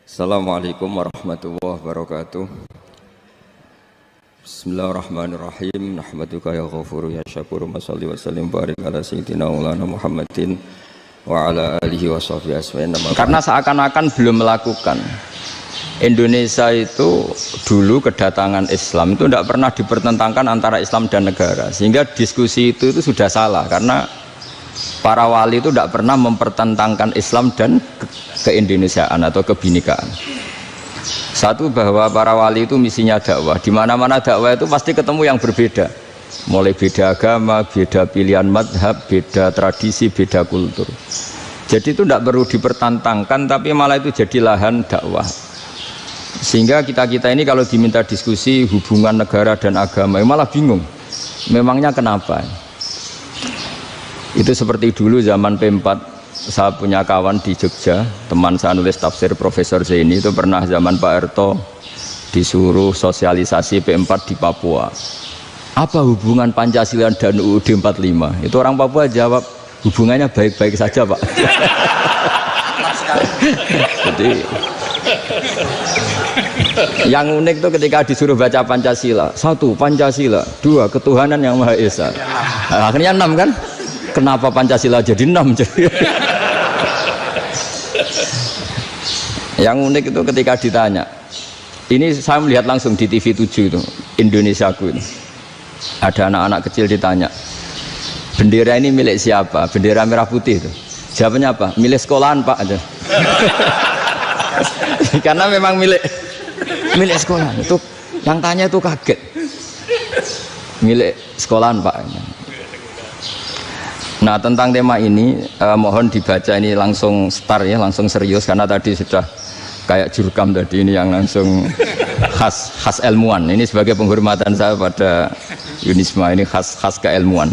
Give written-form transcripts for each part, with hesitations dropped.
Assalamualaikum warahmatullahi wabarakatuh. Bismillahirrahmanirrahim. Nahmaduka ya ghafuru ya syakuru. Mashalli wa sallim barik ala sayyidina maulana Muhammadin wa ala alihi wa sahbihi asma'in. Karena seakan-akan belum melakukan. Indonesia itu dulu kedatangan Islam itu tidak pernah dipertentangkan antara Islam dan negara, sehingga diskusi itu sudah salah karena para wali itu tidak pernah mempertentangkan Islam dan keindonesiaan atau kebinekaan. Satu, bahwa para wali itu misinya dakwah. Di mana-mana dakwah itu pasti ketemu yang berbeda. Mulai beda agama, beda pilihan madhab, beda tradisi, beda kultur. Jadi itu tidak perlu dipertentangkan, tapi malah itu jadi lahan dakwah. Sehingga kita-kita ini kalau diminta diskusi hubungan negara dan agama, malah bingung. Memangnya kenapa? Itu seperti dulu zaman P4. Saya punya kawan di Jogja, teman saya nulis tafsir Profesor Zaini, itu pernah zaman Pak Harto disuruh sosialisasi P4 di Papua. Apa hubungan Pancasila dan UUD 45? Itu orang Papua jawab, hubungannya baik-baik saja Pak. Jadi yang unik itu ketika disuruh baca Pancasila, 1 Pancasila, 2 ketuhanan yang Maha Esa. Nah, akhirnya 6 kan? Kenapa Pancasila jadi 6? Yang unik itu ketika ditanya, ini saya melihat langsung di TV 7 itu, Indonesiaku itu, ada anak-anak kecil ditanya, bendera ini milik siapa? Bendera merah putih itu. Jawabannya apa? Milik sekolahan Pak aja. Karena memang milik sekolahan. Itu yang tanya itu kaget. Milik sekolahan Pak. Nah, tentang tema ini mohon dibaca ini langsung start ya, langsung serius, karena tadi sudah kayak jurkam tadi, ini yang langsung khas ilmuwan. Ini sebagai penghormatan saya pada Yunisma, ini khas keilmuan.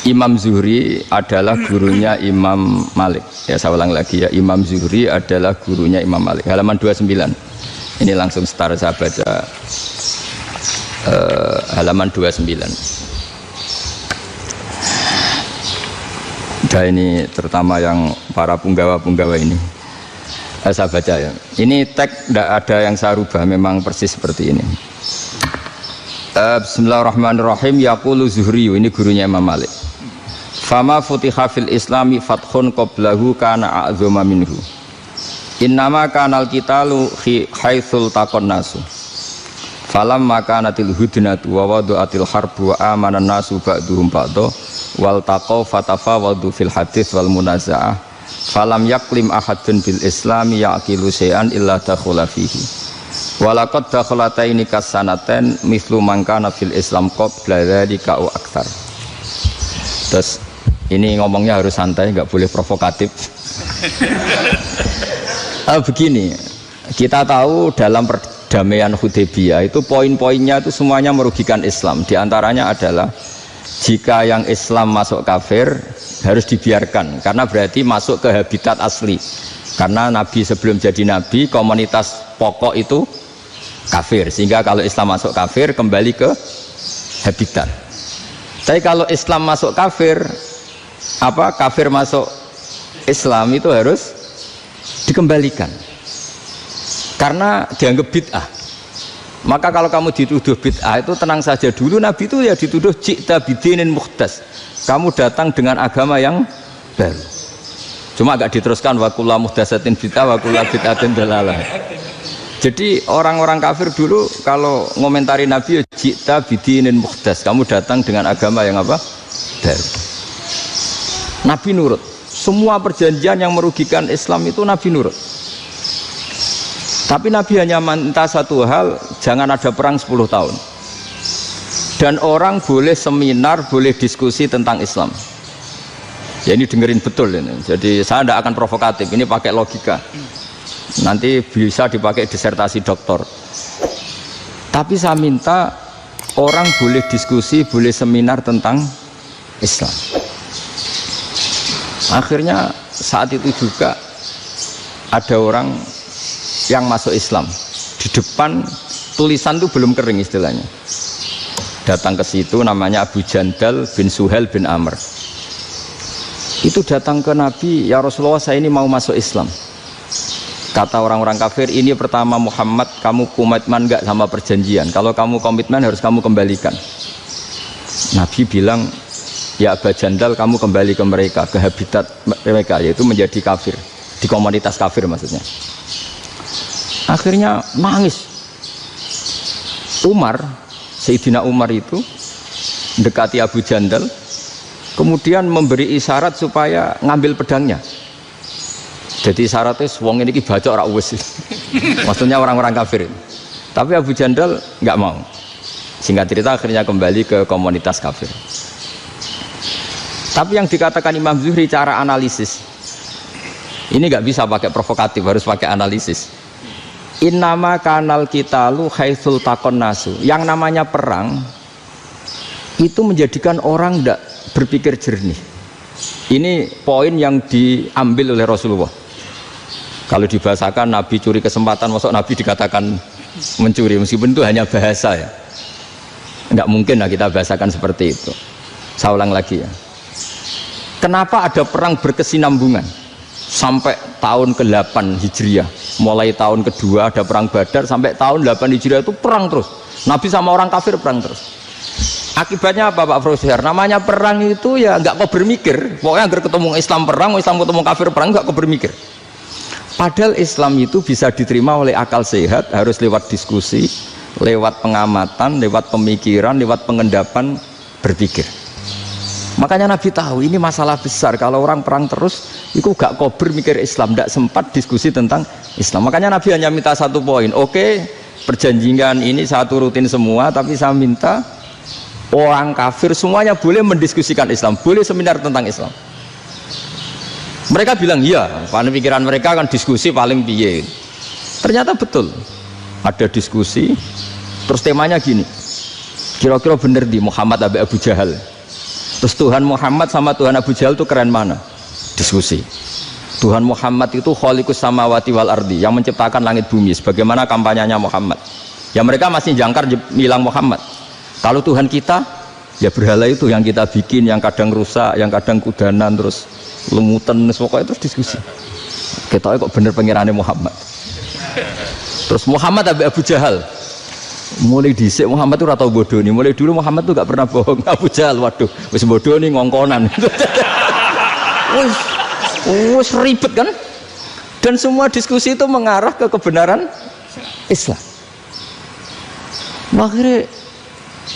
Imam Zuhri adalah gurunya Imam Malik. Ya, saya ulang lagi ya, Imam Zuhri adalah gurunya Imam Malik. Halaman 29. Ini langsung start, saya baca halaman 29. Nah, ini terutama yang para punggawa-punggawa ini. Saya baca ya. Ini teks tidak ada yang saya rubah, memang persis seperti ini. Bismillahirrahmanirrahim. Yaqulu Zuhri, ini gurunya Imam Malik. Fama futiha fil islami fathun qablahu kana a'zama minhu. Innama kanal qitalu haitsul taqon nasu. Falam makanatil hudnatu wa wadu'atil harbu wa amanan nasu ba'duhum ba'do wal taqaw fatafawadu fil hadits wal munaza'ah falam yaklim ahadun bil islami yaqilu syai'an illa dakhula fihi walaqad dakhalataini kasanaten mithlu man kana fil islam qabla dzalika au aktsar. Terus ini ngomongnya harus santai, nggak boleh provokatif. Begini, kita tahu dalam perdamaian Hudaybiyah itu poin-poinnya itu semuanya merugikan Islam. Di antaranya adalah jika yang Islam masuk kafir harus dibiarkan, karena berarti masuk ke habitat asli. Karena Nabi sebelum jadi Nabi, komunitas pokok itu kafir, sehingga kalau Islam masuk kafir kembali ke habitat. Tapi kalau Islam masuk kafir, kafir masuk Islam itu harus dikembalikan karena dianggap bid'ah. Maka kalau kamu dituduh bid'ah itu tenang saja dulu. Nabi itu ya dituduh ji'ta bidinin muhdas, kamu datang dengan agama yang baru. Cuma agak diteruskan wa kullu muhdasatin bid'ah wa kullu bid'atin dalalah. Jadi orang-orang kafir dulu kalau ngomentari Nabi, ji'ta bidinin muhdas, kamu datang dengan agama yang apa? Baru. Nabi nurut. Semua perjanjian yang merugikan Islam itu Nabi nurut. Tapi Nabi hanya minta satu hal, jangan ada perang 10 tahun. Dan orang boleh seminar, boleh diskusi tentang Islam. Ya, ini dengerin betul ini. Jadi saya tidak akan provokatif, ini pakai logika. Nanti bisa dipakai disertasi doktor. Tapi saya minta orang boleh diskusi, boleh seminar tentang Islam. Akhirnya saat itu juga ada orang yang masuk Islam. Di depan tulisan itu belum kering istilahnya. Datang ke situ, namanya Abu Jandal bin Suhail bin Amr. Itu datang ke Nabi, ya Rasulullah, saya ini mau masuk Islam. Kata orang-orang kafir, ini pertama Muhammad, kamu komitmen enggak sama perjanjian? Kalau kamu komitmen harus kamu kembalikan. Nabi bilang, ya Aba Jandal, kamu kembali ke mereka, ke habitat mereka, yaitu menjadi kafir, di komunitas kafir maksudnya. Akhirnya nangis. Umar, Sayyidina Umar itu mendekati Abu Jandal, kemudian memberi isyarat supaya ngambil pedangnya. Jadi syaratnya wong ini baca ora wis. Maksudnya orang-orang kafir. Tapi Abu Jandal nggak mau. Singkat cerita akhirnya kembali ke komunitas kafir. Tapi yang dikatakan Imam Zuhri cara analisis ini nggak bisa pakai provokatif, harus pakai analisis. Innama kanal qitalu haitsul taqon nasu. Yang namanya perang itu menjadikan orang tidak berpikir jernih. Ini poin yang diambil oleh Rasulullah. Kalau dibahasakan Nabi curi kesempatan, masuk Nabi dikatakan mencuri, meskipun itu hanya bahasa ya. Enggak mungkin lah kita bahasakan seperti itu. Saya ulang lagi ya. Kenapa ada perang berkesinambungan sampai tahun ke-8 Hijriah? Mulai tahun kedua ada perang Badar sampai tahun 8 Hijriah itu perang terus. Nabi sama orang kafir perang terus. Akibatnya apa Pak Profesor? Namanya perang itu ya enggak kau bermikir. Pokoknya agar ketemu Islam perang, Islam ketemu kafir perang, enggak kau bermikir. Padahal Islam itu bisa diterima oleh akal sehat, harus lewat diskusi, lewat pengamatan, lewat pemikiran, lewat pengendapan berpikir. Makanya Nabi tahu ini masalah besar. Kalau orang perang terus, itu gak kober mikir Islam, tidak sempat diskusi tentang Islam. Makanya Nabi hanya minta satu poin. Oke, perjanjian ini saya turutin semua, tapi saya minta orang kafir semuanya boleh mendiskusikan Islam, boleh seminar tentang Islam. Mereka bilang iya, karena pikiran mereka kan diskusi paling piye. Ternyata betul, ada diskusi. Terus temanya gini, kira-kira bener di Muhammad Abu Jahal. Terus Tuhan Muhammad sama Tuhan Abu Jahal itu keren mana? Diskusi. Tuhan Muhammad itu khaliqus samawati wal ardi, yang menciptakan langit bumi. Sebagaimana kampanyenya Muhammad. Ya mereka masih jangkar bilang Muhammad. Kalau Tuhan kita, ya berhala itu yang kita bikin, yang kadang rusak, yang kadang kudanan, terus lumutan, pokoknya terus diskusi. Kita kok bener pengirannya Muhammad. Terus Muhammad Abu Jahal. Mulai dhisik Muhammad itu ora tau bodoh nih. Mulai dulu Muhammad tuh gak pernah bohong. Abu Jahal, waduh, wis bodoh nih ngongkonan. Wis ribet kan? Dan semua diskusi itu mengarah ke kebenaran Islam. Akhirnya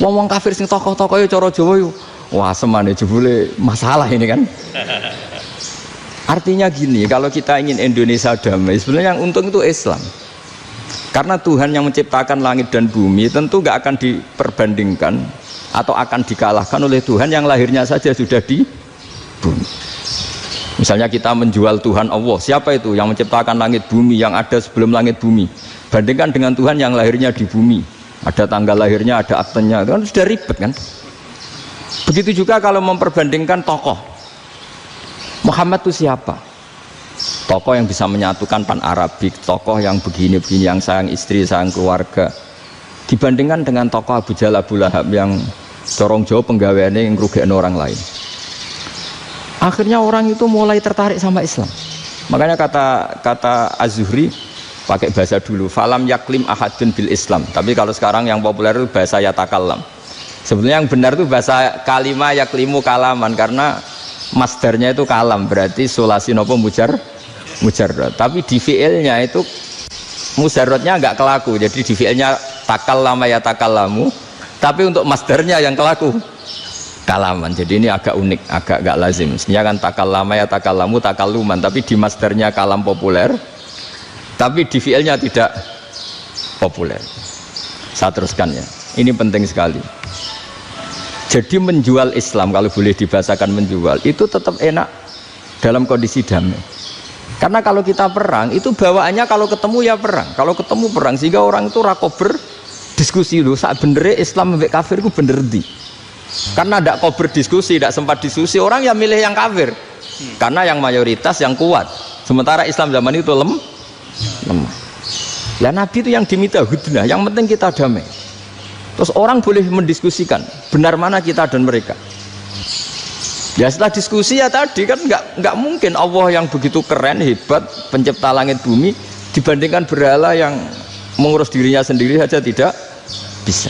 ngomong kafir sing tokoh-tokoh ya cara Jawa yo. Wah, semane jebule masalah ini kan. Artinya gini, kalau kita ingin Indonesia damai, sebenarnya yang untung itu Islam. Karena Tuhan yang menciptakan langit dan bumi tentu gak akan diperbandingkan atau akan dikalahkan oleh Tuhan yang lahirnya saja sudah di bumi. Misalnya kita menjual Tuhan Allah, siapa itu yang menciptakan langit bumi, yang ada sebelum langit bumi, bandingkan dengan Tuhan yang lahirnya di bumi, ada tanggal lahirnya, ada aktenya, itu kan sudah ribet kan. Begitu juga kalau memperbandingkan tokoh, Muhammad itu siapa? Tokoh yang bisa menyatukan pan Arabik, tokoh yang begini-begini, yang sayang istri, sayang keluarga, dibandingkan dengan tokoh Abu Jahal, Abu Lahab yang corong jauh penggaweannya yang ngerugikan orang lain. Akhirnya orang itu mulai tertarik sama Islam. Makanya kata Az-Zuhri pakai bahasa dulu, falam yaklim ahadun bil Islam. Tapi kalau sekarang yang populer itu bahasa yatakallam. Sebenarnya yang benar itu bahasa kalimah yaklimu kalaman, karena masdarnya itu kalam, berarti sulasi nopo mujarrad. Tapi di fiilnya itu mujarradnya enggak kelaku, jadi di fiilnya takallama ya takallamu, tapi untuk masdarnya yang kelaku kalaman. Jadi ini agak unik, agak enggak lazim. Sebenarnya kan takallama ya takallamu takalluman, tapi di masdarnya kalam populer, tapi di fiilnya tidak populer. Saya teruskan ya, ini penting sekali. Jadi menjual Islam, kalau boleh dibahasakan menjual, itu tetap enak dalam kondisi damai. Karena kalau kita perang, itu bawaannya kalau ketemu ya perang. Kalau ketemu perang, sehingga orang itu rakober diskusi dulu. Saat benernya Islam sampai kafir itu bener di. Karena tidak kober diskusi, tidak sempat diskusi, orang yang milih yang kafir. Karena yang mayoritas yang kuat. Sementara Islam zaman itu lemah. Ya Nabi itu yang diminta hudnah, yang penting kita damai. Terus orang boleh mendiskusikan benar mana kita dan mereka. Ya setelah diskusi ya tadi kan nggak mungkin Allah yang begitu keren hebat pencipta langit bumi dibandingkan berhala yang mengurus dirinya sendiri saja tidak bisa.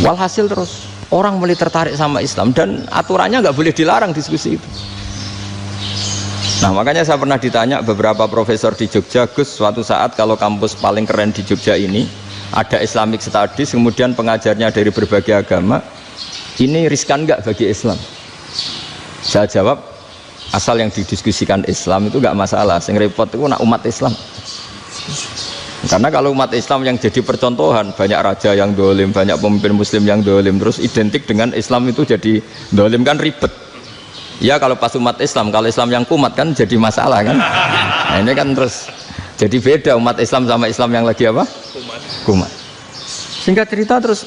Walhasil terus orang mulai tertarik sama Islam dan aturannya nggak boleh dilarang diskusi itu. Nah makanya saya pernah ditanya beberapa profesor di Jogja, Gus, suatu saat kalau kampus paling keren di Jogja ini ada Islamic Studies, kemudian pengajarnya dari berbagai agama, ini riskan nggak bagi Islam? Saya jawab, asal yang didiskusikan Islam itu nggak masalah, yang repot itu nak umat Islam. Karena kalau umat Islam yang jadi percontohan, banyak raja yang dolim, banyak pemimpin muslim yang dolim, terus identik dengan Islam itu jadi dolim, kan ribet. Ya kalau pas umat Islam, kalau Islam yang kumat kan jadi masalah kan. Nah ini kan terus jadi beda umat Islam sama Islam yang lagi apa? Kumat. Singkat cerita terus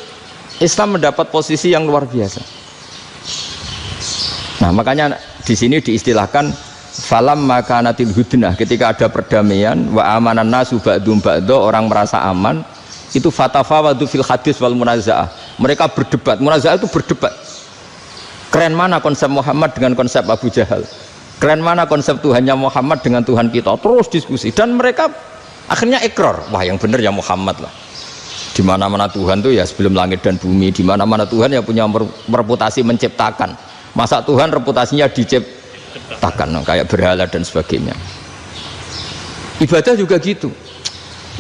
Islam mendapat posisi yang luar biasa. Nah makanya di sini diistilahkan falam makanatil hudnah, ketika ada perdamaian wa amanan nasu ba'dum ba'do, orang merasa aman, itu fatafawadu fil hadis wal munazaah, mereka berdebat. Munazaah itu berdebat, keren mana konsep Muhammad dengan konsep Abu Jahal, keren mana konsep Tuhannya Muhammad dengan Tuhan kita, terus diskusi. Dan mereka akhirnya ikrar, wah yang benar ya Muhammad lah, di mana-mana Tuhan tuh ya sebelum langit dan bumi, di mana-mana Tuhan ya punya reputasi menciptakan, masa Tuhan reputasinya diciptakan kayak berhala dan sebagainya. Ibadah juga gitu,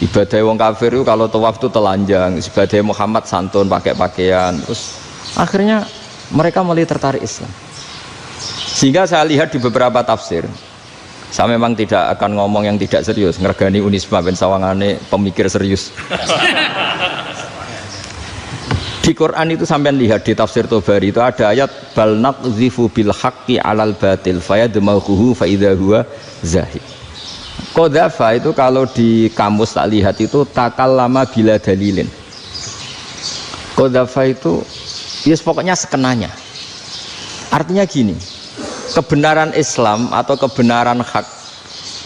ibadah wong kafir itu kalau tawaf itu telanjang, ibadah Muhammad santun pakai pakaian. Terus akhirnya mereka mulai tertarik Islam. Sehingga saya lihat di beberapa tafsir, saya memang tidak akan ngomong yang tidak serius, ngergani Unisba ben sawangane pemikir serius. Di Quran itu sampean lihat di tafsir Tobari itu ada ayat bal naqzifu bil haqqi 'alal batil fayadmaghuhu fa idza huwa zahid. Qadzafa itu kalau di kamus tak lihat itu takallama bila dalilin. Qadzafa itu ya pokoknya sekenanya. Artinya gini, kebenaran Islam atau kebenaran hak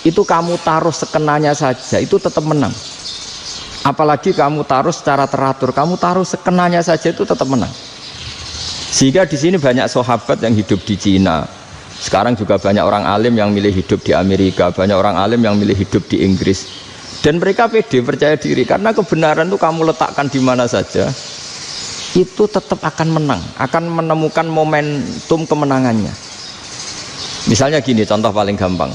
itu kamu taruh sekenanya saja itu tetap menang. Apalagi kamu taruh secara teratur, kamu taruh sekenanya saja itu tetap menang. Sehingga di sini banyak sahabat yang hidup di Cina. Sekarang juga banyak orang alim yang milih hidup di Amerika, banyak orang alim yang milih hidup di Inggris. Dan mereka pede, percaya diri, karena kebenaran itu kamu letakkan di mana saja, itu tetap akan menang, akan menemukan momentum kemenangannya. Misalnya gini, contoh paling gampang.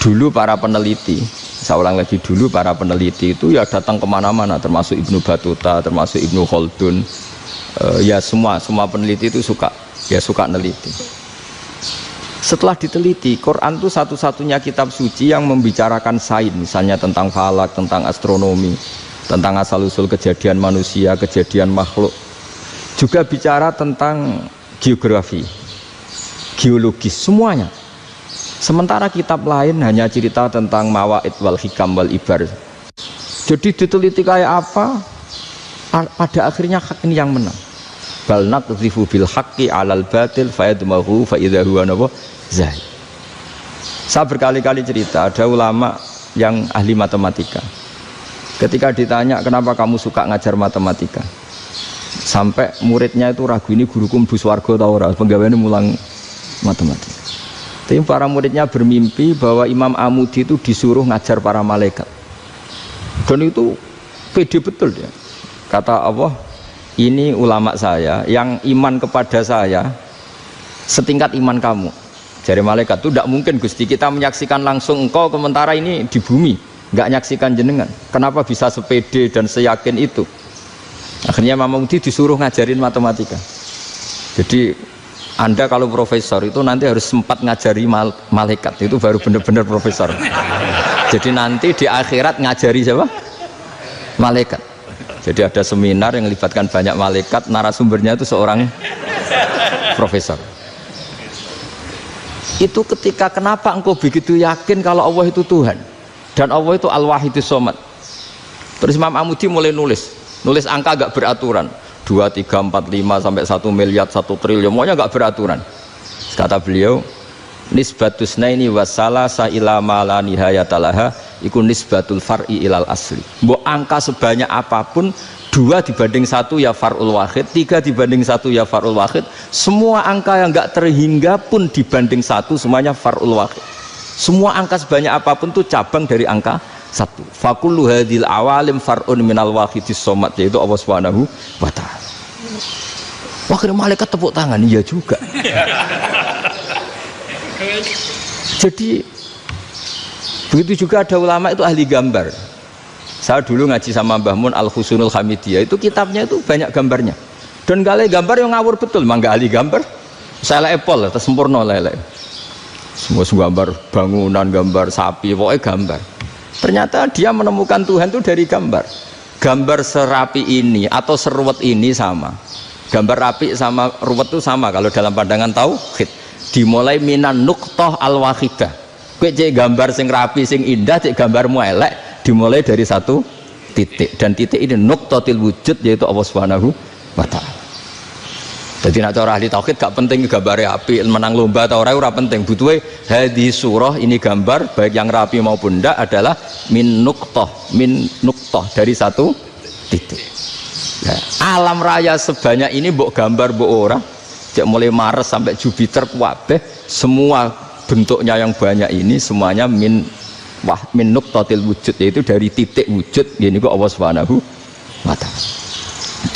Dulu para peneliti, saya ulang lagi, dulu para peneliti itu ya datang kemana-mana, termasuk Ibnu Battuta, termasuk Ibnu Khaldun, ya semua peneliti itu suka neliti. Setelah diteliti, Quran itu satu-satunya kitab suci yang membicarakan sains, misalnya tentang falak, tentang astronomi, tentang asal-usul kejadian manusia, kejadian makhluk, juga bicara tentang geografi, geologis, semuanya. Sementara kitab lain hanya cerita tentang mawaid wal hikam wal ibar. Jadi diteliti kayak apa, pada akhirnya hak ini yang menang. Bal naqdhifu bil haqqi 'alal batil fayadmaghu fa idza huwa zahid. Saya berkali-kali cerita, ada ulama yang ahli matematika. Ketika ditanya kenapa kamu suka ngajar matematika, sampai muridnya itu ragu, ini guruku mlebu swarga ta ora, penggaweane mulang matematika. Tapi para muridnya bermimpi bahwa Imam Amudi itu disuruh ngajar para malaikat. Dan itu pede betul dia. Kata Allah, ini ulama saya yang iman kepada saya setingkat iman kamu. Jadi malaikat itu tidak mungkin Gusti, kita menyaksikan langsung engkau, sementara ini di bumi nggak nyaksikan jenengan. Kenapa bisa sepede dan seyakin itu? Akhirnya Imam Amudi disuruh ngajarin matematika. Jadi Anda kalau profesor itu nanti harus sempat ngajari malaikat, itu baru benar-benar profesor. Jadi nanti di akhirat ngajari siapa? Malaikat. Jadi ada seminar yang melibatkan banyak malaikat, narasumbernya itu seorang profesor. Itu ketika kenapa engkau begitu yakin kalau Allah itu Tuhan dan Allah itu Al-Wahidus Shomad. Terus Imam Amudi mulai nulis angka gak beraturan, 2, 3, 4, 5 sampai 1 miliar, 1 triliun, semuanya gak beraturan. Kata beliau, nisbatus naini wasalasa ila ma la nihayatalaha iku nisbatul far'i ilal asli. Mbok angka sebanyak apapun, 2 2 dibanding 1 ya far'ul wahid, 3 dibanding 1 ya far'ul wahid. Semua angka yang enggak terhingga pun dibanding 1 semuanya far'ul wahid. Semua angka sebanyak apapun itu cabang dari angka 1. Fakullu hadhil awalim far'un minal wahidis somad, yaitu Allah Subhanahu wa ta'ala. Akhirnya malaikat tepuk tangan, iya juga. Jadi begitu juga ada ulama itu ahli gambar. Saya dulu ngaji sama Mbah Mun Al-Husunul Hamidiyah, itu kitabnya itu banyak gambarnya. Dan kali gambar yang ngawur betul, mangga ahli gambar. Saya epol, sempurna lele. Semua gambar bangunan, gambar sapi, pokoknya gambar. Ternyata dia menemukan Tuhan itu dari gambar. Gambar serapi ini atau seruwet ini sama. Gambar rapi sama ruwet itu sama kalau dalam pandangan tauhid. Dimulai minan nuqtah al-wahidah. Kowe cek gambar sing rapi sing indah, cek gambarmu elek, dimulai dari 1 titik. Dan titik ini nuqtatil wujud, yaitu Allah Subhanahu wa ta'ala. Jadi nak cara ahli tauhid gak penting gambare apik, menang lomba atau ora penting. Butuhe hadis surah ini gambar baik yang rapi maupun ndak adalah min nuqtah dari 1 titik. Ya, alam raya sebanyak ini mbok gambar mbok ora, cek mulai Mars sampai Jupiter kabeh semua bentuknya yang banyak ini semuanya min nuqtatil wujud, yaitu dari titik wujud. Ini kok Allah Subhanahu wa ta'ala.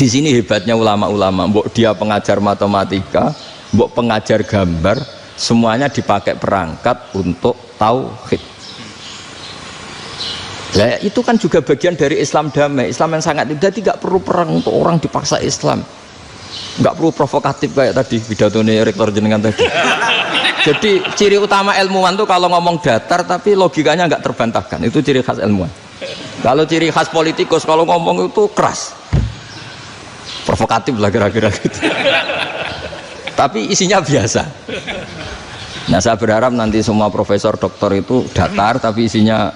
Di sini hebatnya ulama-ulama, mbok dia pengajar matematika, mbok pengajar gambar, semuanya dipakai perangkat untuk tauhid. Nah, itu kan juga bagian dari Islam damai, Islam yang sangat jadi tidak perlu perang untuk orang dipaksa Islam, nggak perlu provokatif kayak tadi pidatonya rektor jenengan tadi. Jadi ciri utama ilmuwan tuh kalau ngomong datar tapi logikanya nggak terbantahkan, itu ciri khas ilmuwan. Kalau ciri khas politikus kalau ngomong itu keras, provokatif lah kira-kira gitu. Tapi isinya biasa. Nah saya berharap nanti semua profesor doktor itu datar tapi isinya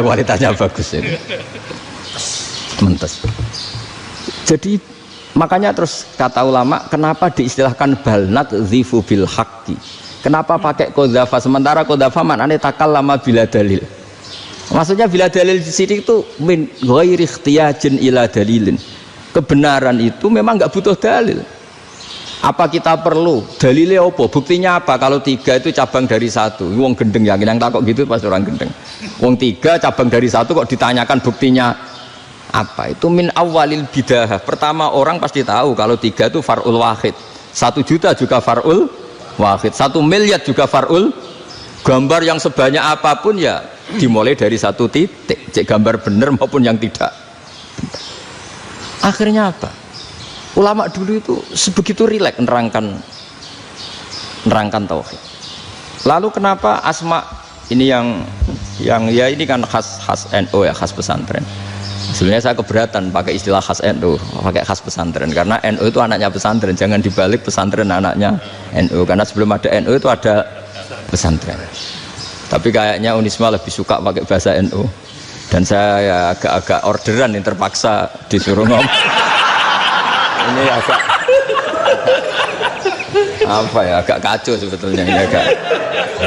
kualitasnya bagus ya. Mentes. Jadi makanya terus kata ulama, kenapa diistilahkan balnat zifu bil haqqi? Kenapa pakai qadzafa sementara qadzafa maknane takallama bila dalil? Maksudnya bila dalil di sini itu min ghairi ikhtiyajin ila dalilin. Kebenaran itu memang enggak butuh dalil. Apa kita perlu dalilnya apa? Buktinya apa? Kalau 3 itu cabang dari 1. Wong gendeng yakin yang takut gitu pas orang gendeng. Wong 3 cabang dari 1 kok ditanyakan buktinya apa? Itu min awalil bid'ah. Pertama orang pasti tahu kalau 3 itu far'ul wahid. 1 juta juga far'ul wahid. 1 miliar juga far'ul. Gambar yang sebanyak apapun ya dimulai dari 1 titik. Cek gambar benar maupun yang tidak. Akhirnya apa? Ulama dulu itu sebegitu rileks nerangkan tauhid. Lalu kenapa asma ini yang ya ini kan khas NU ya, khas pesantren. Sebenarnya saya keberatan pakai istilah khas NU, pakai khas pesantren karena NU itu anaknya pesantren, jangan dibalik pesantren anaknya NU, karena sebelum ada NU itu ada pesantren. Tapi kayaknya Unisma lebih suka pakai bahasa NU dan saya ya agak orderan yang terpaksa disuruh ngomong. Ini agak apa ya, agak kacau sebetulnya ini,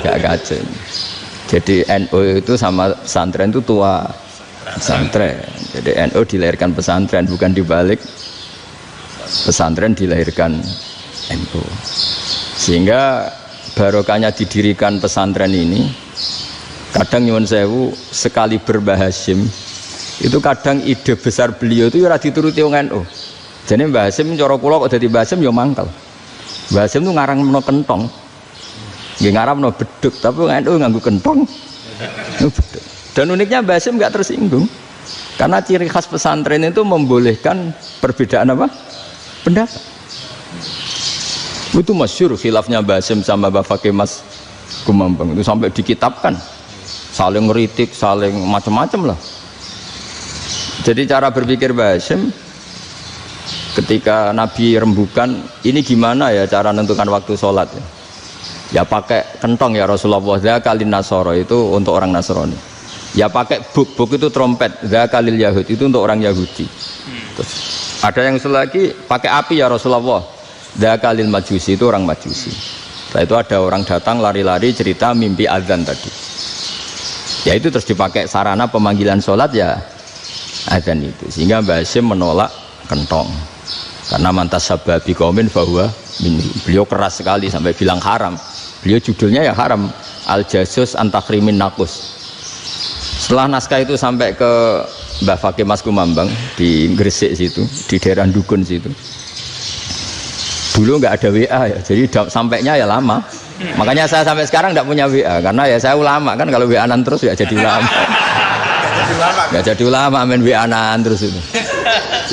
agak kacau. Jadi NU itu sama pesantren itu tua pesantren. Jadi NU dilahirkan pesantren, bukan dibalik pesantren dilahirkan NU. Sehingga barokahnya didirikan pesantren ini, kadang nyuwun sewu sekali Mbah Hasyim itu kadang ide besar beliau itu ora dituruti wong NU. Jadi Mbah Hasyim cara kula kok dadi Mbah Hasyim ya mangkal. Mbah Hasyim itu ngarang meno kentong. Nggih ngarang meno beduk, tapi wong NU nganggo kentong. Beduk. Dan uniknya Mbah Hasyim enggak tersinggung. Karena ciri khas pesantren itu membolehkan perbedaan apa? Pendapat. Itu masyhur khilafnya Mbah Hasyim sama Mbah Fakih Mas Kumambang itu sampai dikitabkan. Saling ngeritik, saling macam-macam lah. Jadi cara berpikir Mbah Hasyim ketika Nabi rembukan, ini gimana ya cara menentukan waktu sholat ya? Ya pakai kentong ya Rasulullah, zakalin nasoro itu untuk orang Nasrani. Ya pakai buk itu trompet, zakalil Yahud itu untuk orang Yahudi. Terus ada yang lagi pakai api ya Rasulullah, zakalil Majusi itu orang Majusi. Setelah itu ada orang datang lari-lari cerita mimpi azan tadi. Ya itu terus dipakai sarana pemanggilan sholat ya adzan itu. Sehingga Mbah Hasyim menolak kentong. Karena mantas sababi qaumin fahuwa minhum. Beliau keras sekali sampai bilang haram. Beliau judulnya ya haram. Al-Jasus Antakrimin Nakus. Setelah naskah itu sampai ke Mbah Fakih Mas Kumambang di Gresik situ, di daerah Dukun situ. Dulu nggak ada WA ya, jadi sampainya ya lama. Makanya saya sampai sekarang nggak punya WA, karena ya saya ulama kan, kalau WA-an terus ya jadi ulama. Nggak jadi ulama, main WA-an terus itu.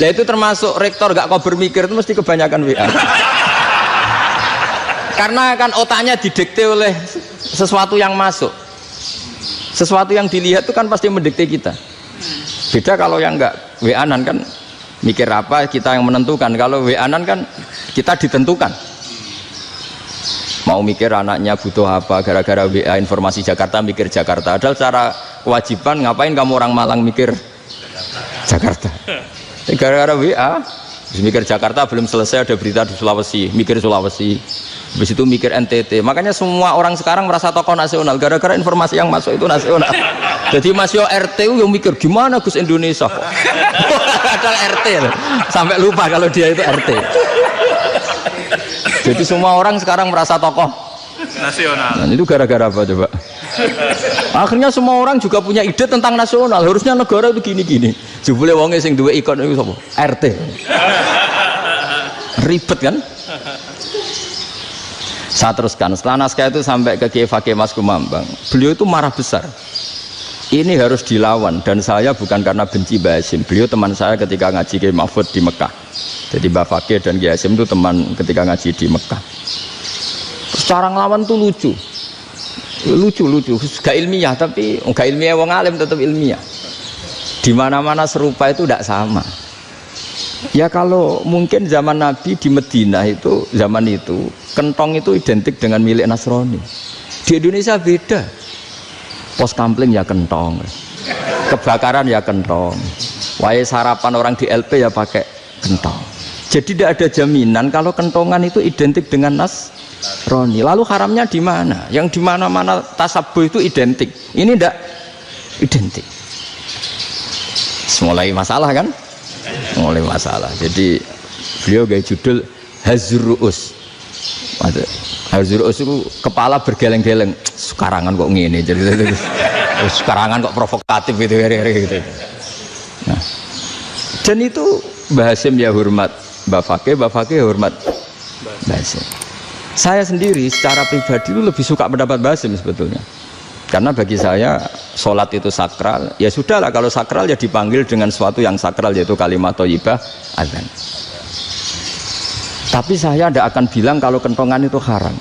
Nah itu termasuk rektor nggak kau bermikir itu mesti kebanyakan WA. Karena kan otaknya didikte oleh sesuatu yang masuk. Sesuatu yang dilihat itu kan pasti mendikte kita. Beda kalau yang enggak WA-an kan mikir apa kita yang menentukan. Kalau WA-an kan kita ditentukan. Mau mikir anaknya butuh apa gara-gara WA informasi Jakarta mikir Jakarta. Padahal secara kewajiban ngapain kamu orang Malang mikir Jakarta. Gara-gara WA mikir Jakarta belum selesai ada berita di Sulawesi, mikir Sulawesi. Habis itu mikir NTT. Makanya semua orang sekarang merasa tokoh nasional gara-gara informasi yang masuk itu nasional. Jadi Mas Yo RT yang mikir gimana Gus Indonesia kok. Padahal RT loh. Sampai lupa kalau dia itu RT. Jadi semua orang sekarang merasa tokoh nasional. Nah, itu gara-gara apa coba? Akhirnya semua orang juga punya ide tentang nasional. Harusnya negara itu gini-gini. Jebule wonge sing duwe ikon itu sapa? RT. Ribet kan? Saya teruskan, setelah naskah itu sampai ke Kiai Fakih Mas Kumambang, beliau itu marah besar. Ini harus dilawan, dan saya bukan karena benci Mbah Hasyim. Beliau teman saya ketika ngaji Kiai Mahfud di Mekah. Jadi Mbah Fakih dan Kiai Hasyim itu teman ketika ngaji di Mekah. Secara ngelawan tuh lucu, gak ilmiah, tapi gak ilmiah wong alim tetap ilmiah. Di mana-mana serupa itu tidak sama. Ya kalau mungkin zaman Nabi di Medina itu, zaman itu kentong itu identik dengan milik Nasrani. Di Indonesia beda. Pos kampling ya kentong, kebakaran ya kentong, wae sarapan orang di LP ya pakai kentong. Jadi tidak ada jaminan kalau kentongan itu identik dengan Nasrani. Lalu haramnya di mana? Yang di mana-mana tasabuh itu identik. Ini tidak identik. Mulai masalah kan? Mulai masalah. Jadi beliau gaya judul Hazruus. Hazruus itu kepala bergeleng-geleng. Sekarangan kok ngene jadi sekarangan kok provokatif gitu gitu. Nah, dan itu Mbah Hasyim ya hormat Mbah Fakih hormat Mbah Hasyim. Saya sendiri secara pribadi itu lebih suka pendapat Mbah Hasyim sebetulnya. Karena bagi saya sholat itu sakral, ya sudahlah kalau sakral ya dipanggil dengan sesuatu yang sakral yaitu kalimat thayyibah adzan. Tapi saya tidak akan bilang kalau kentongan itu haram.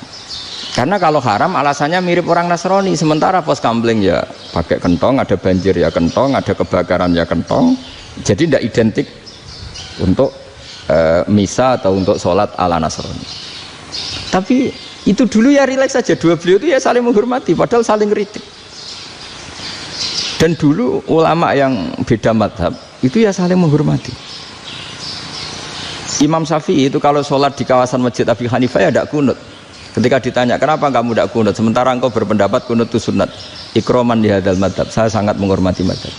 Karena kalau haram alasannya mirip orang Nasrani. Sementara pos kampling ya pakai kentong, ada banjir ya kentong, ada kebakaran ya kentong. Jadi tidak identik untuk misa atau untuk sholat ala Nasrani. Tapi itu dulu ya rileks saja, dua beliau itu ya saling menghormati padahal saling kritik. Dan dulu ulama yang beda madhab itu ya saling menghormati. Imam Syafi'i itu kalau sholat di kawasan Masjid Abi Hanifah ya tidak kunut. Ketika ditanya kenapa kamu tidak kunut sementara engkau berpendapat kunut itu sunat, ikroman di hadal madhab, saya sangat menghormati madhab.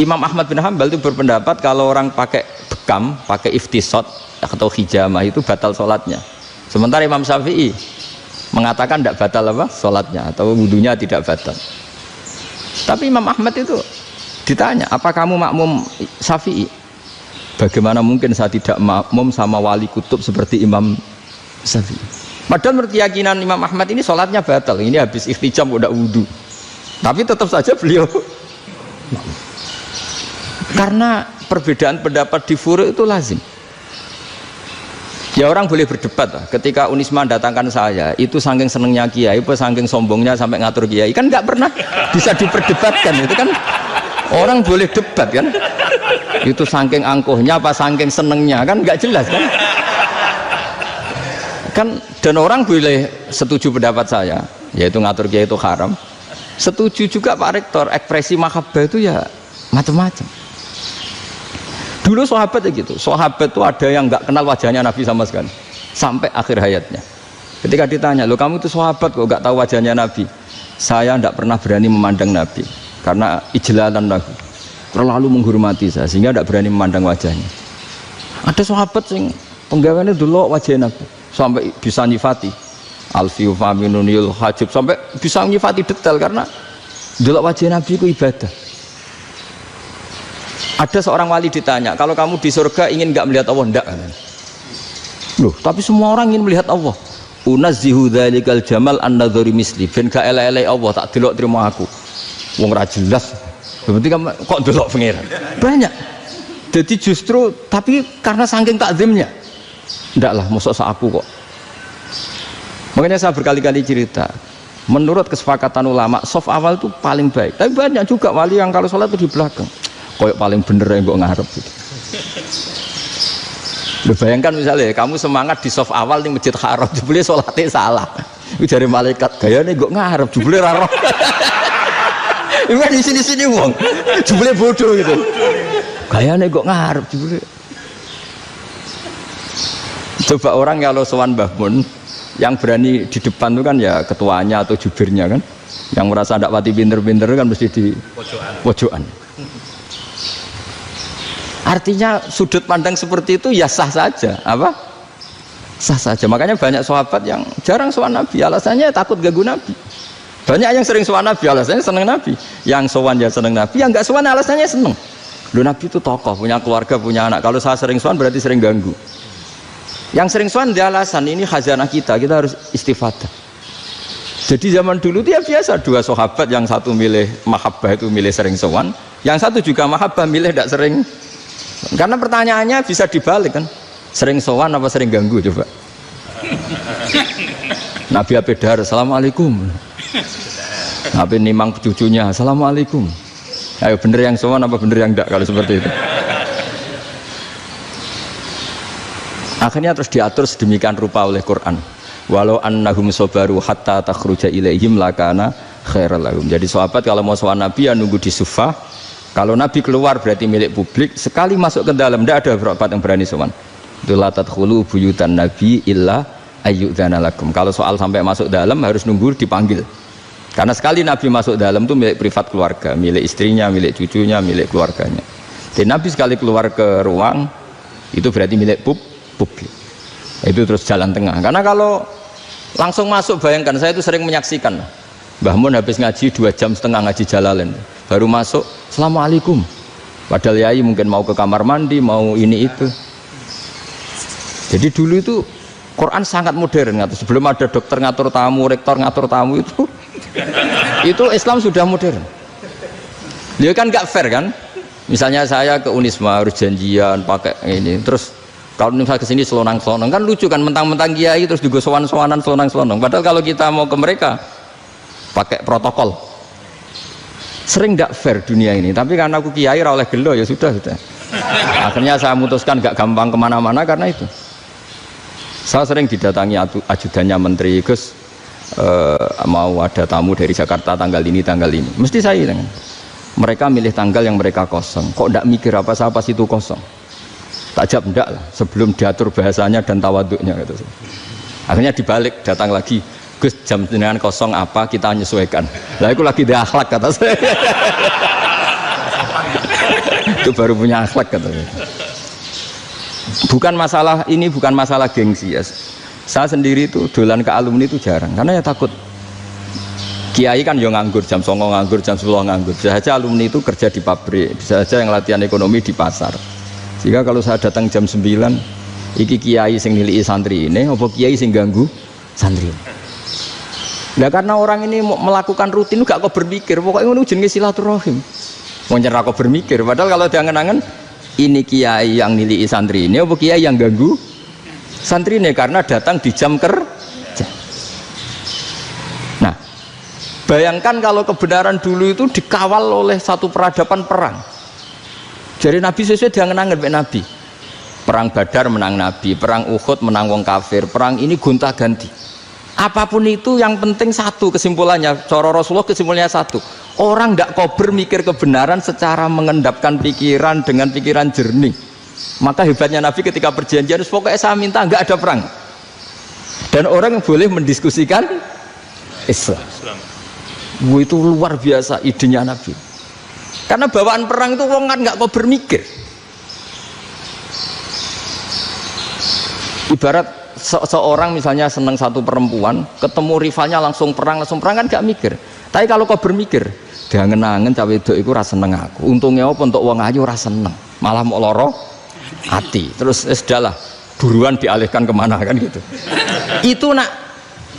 Imam Ahmad bin Hanbal itu berpendapat kalau orang pakai bekam, pakai iftisot atau hijamah itu batal sholatnya. Sementara Imam Syafi'i mengatakan tidak batal apa sholatnya atau wudunya tidak batal. Tapi Imam Ahmad itu ditanya, apa kamu makmum Syafi'i? Bagaimana mungkin saya tidak makmum sama wali kutub seperti Imam Syafi'i? Padahal menurut keyakinan Imam Ahmad ini sholatnya batal. Ini habis ikhtijam udah wudu. Tapi tetap saja beliau karena perbedaan pendapat di furu' itu lazim. Ya orang boleh berdebat lah. Ketika Unisma datangkan saya, itu saking senengnya kiai, apa saking sombongnya sampai ngatur kiai, kan nggak pernah bisa diperdebatkan. Itu kan orang boleh debat kan? Itu saking angkuhnya apa saking senengnya kan nggak jelas kan? Kan dan orang boleh setuju pendapat saya, yaitu ngatur kiai itu haram. Setuju juga Pak Rektor, ekspresi mahabbah itu ya macam-macam. Dulu sahabat ya gitu, sahabat itu ada yang nggak kenal wajahnya Nabi sama sekali sampai akhir hayatnya. Ketika ditanya, lo kamu itu sahabat kok nggak tahu wajahnya Nabi? Saya tidak pernah berani memandang Nabi karena ijlalan Nabi. terlalu menghormati saya sehingga tidak berani memandang wajahnya. Ada sahabat sing penggaweane delok wajah Nabi sampai bisa nyifati alfiu faminunil hajib, sampai bisa nyifati detail karena delok wajah Nabi itu ibadah. Ada seorang wali ditanya, kalau kamu di surga ingin nggak melihat Allah? Enggak. Loh, tapi semua orang ingin melihat Allah. Unazzihu dzalikal jamal an-nadhari misli, ben gak elek-elek Allah tak delok terima aku. Wong ra jelas. Berarti kok delok pangeran. Banyak. Jadi justru tapi karena saking takzimnya. Enggak lah, mosok sak aku kok. Makanya saya berkali-kali cerita, menurut kesepakatan ulama, soft awal itu paling baik. Tapi banyak juga wali yang kalau sholat itu di belakang. Koyok paling bener yang gue ngarep gitu. Lu bayangkan misalnya kamu semangat di soft awal di masjid haram, jebule sholatnya salah. Itu dari malaikat, gayanya gue ngarep, jebule raro. Ini di sini wong, jebule bodoh gitu. Gayanya gue ngarep, jebule. Coba orang kalau sowan Mbah Mun, yang berani di depan itu kan ya ketuanya atau jubirnya kan, yang merasa tidak pati pinter-pinter kan mesti di pojokan. Artinya sudut pandang seperti itu ya sah saja, apa? Sah saja. Makanya banyak sahabat yang jarang sowan Nabi, alasannya takut ganggu Nabi. Banyak yang sering sowan Nabi, alasannya seneng Nabi. Yang sowan ya seneng Nabi, yang nggak sowan alasannya seneng. Loh, Nabi itu tokoh, punya keluarga, punya anak. Kalau saya sering sowan berarti sering ganggu. Yang sering sowan dia alasan ini khazanah kita harus istifadah. Jadi zaman dulu dia biasa dua sahabat, yang satu milih mahabbah itu milih sering sowan, yang satu juga mahabbah milih tidak sering. Karena pertanyaannya bisa dibalik kan, sering sowan apa sering ganggu coba. Nabi Abedar, assalamualaikum. Nabi nimang cucunya, assalamualaikum. Ayo bener yang sowan apa bener yang enggak kalau seperti itu. Akhirnya terus diatur sedemikian rupa oleh Quran. Walau annahum sabaru hatta takhruja ilaihim lakana khairal lahum. Jadi sahabat kalau mau sowan Nabi ya nunggu di Sufah. Kalau Nabi keluar berarti milik publik. Sekali masuk ke dalam tidak ada sahabat yang berani sowan. La tadkhulu buyutan Nabi illa ayyudzana lakum. Kalau soal sampai masuk dalam harus nunggu dipanggil. Karena sekali Nabi masuk dalam itu milik privat keluarga, milik istrinya, milik cucunya, milik keluarganya. Dan Nabi sekali keluar ke ruang itu berarti milik publik. Itu terus jalan tengah. Karena kalau langsung masuk, bayangkan saya itu sering menyaksikan. Mbah Mun habis ngaji 2,5 jam ngaji Jalalain, baru masuk, assalamualaikum. Padahal yai mungkin mau ke kamar mandi, mau ini itu. Jadi dulu itu Quran sangat modern. Sebelum ada dokter ngatur tamu, rektor ngatur tamu itu Islam sudah modern. Dia kan gak fair kan? Misalnya saya ke Unisma harus janjian pakai ini, terus kalau misalnya kesini selonang-selonang kan lucu kan, mentang-mentang kiai terus juga sowan-sowanan selonang-selonang. Padahal kalau kita mau ke mereka pakai protokol, sering gak fair dunia ini. Tapi karena aku kiai oleh gelo ya sudah. Akhirnya saya memutuskan gak gampang kemana-mana karena itu. Saya sering didatangi ajudannya menteri, Gus mau ada tamu dari Jakarta tanggal ini, mesti saya dengan mereka milih tanggal yang mereka kosong. Kok ndak mikir apa saya pas itu kosong? Tak jawab ndak lah, sebelum diatur bahasanya dan tawaduknya gitu. Akhirnya dibalik, datang lagi, Gus jam jenengan kosong apa, kita menyesuaikan. Lah itu lagi di akhlak kata saya. Itu baru punya akhlak katanya. Bukan masalah ini, bukan masalah gengsi ya. Saya sendiri itu dolan ke alumni itu jarang, karena ya takut. Kiai kan yang nganggur, jam 9 nganggur, jam 10 nganggur. Bisa saja alumni itu kerja di pabrik, bisa saja yang latihan ekonomi di pasar. Sehingga kalau saya datang jam 9, iki kiai sing nilai santri ini, apa kiai sing ganggu santri. Nah karena orang ini melakukan rutin, gak kok berpikir, pokoknya ini jenenge silaturahim. Mau nyerah kok berpikir, padahal kalau diangen-angen, ini kiai yang nilai santri ini, apa kiai yang ganggu santri ini karena datang di jam kerja. Nah, bayangkan kalau kebenaran dulu itu dikawal oleh satu peradaban perang. Jadi Nabi sesuai diangen-angen Nabi. Perang Badar menang Nabi, perang Uhud menang wong kafir, perang ini gonta-ganti. Apapun itu yang penting satu kesimpulannya, cara Rasulullah kesimpulannya satu. Orang tidak kober mikir kebenaran secara mengendapkan pikiran dengan pikiran jernih. Maka hebatnya Nabi ketika perjanjian, pokoknya saya minta nggak ada perang. Dan orang boleh mendiskusikan Islam. Itu luar biasa idenya Nabi. Karena bawaan perang itu wong kan nggak kok bermikir. Ibarat seorang misalnya seneng satu perempuan, ketemu rivalnya langsung perang kan gak mikir. Tapi kalau kau bermikir, dia ngenangen cawe wedok iku ora seneng aku. Untungnya apa untuk wong ayu ora seneng, malah mau loro hati. Terus sudahlah, buruan dialihkan kemana kan gitu. Itu nak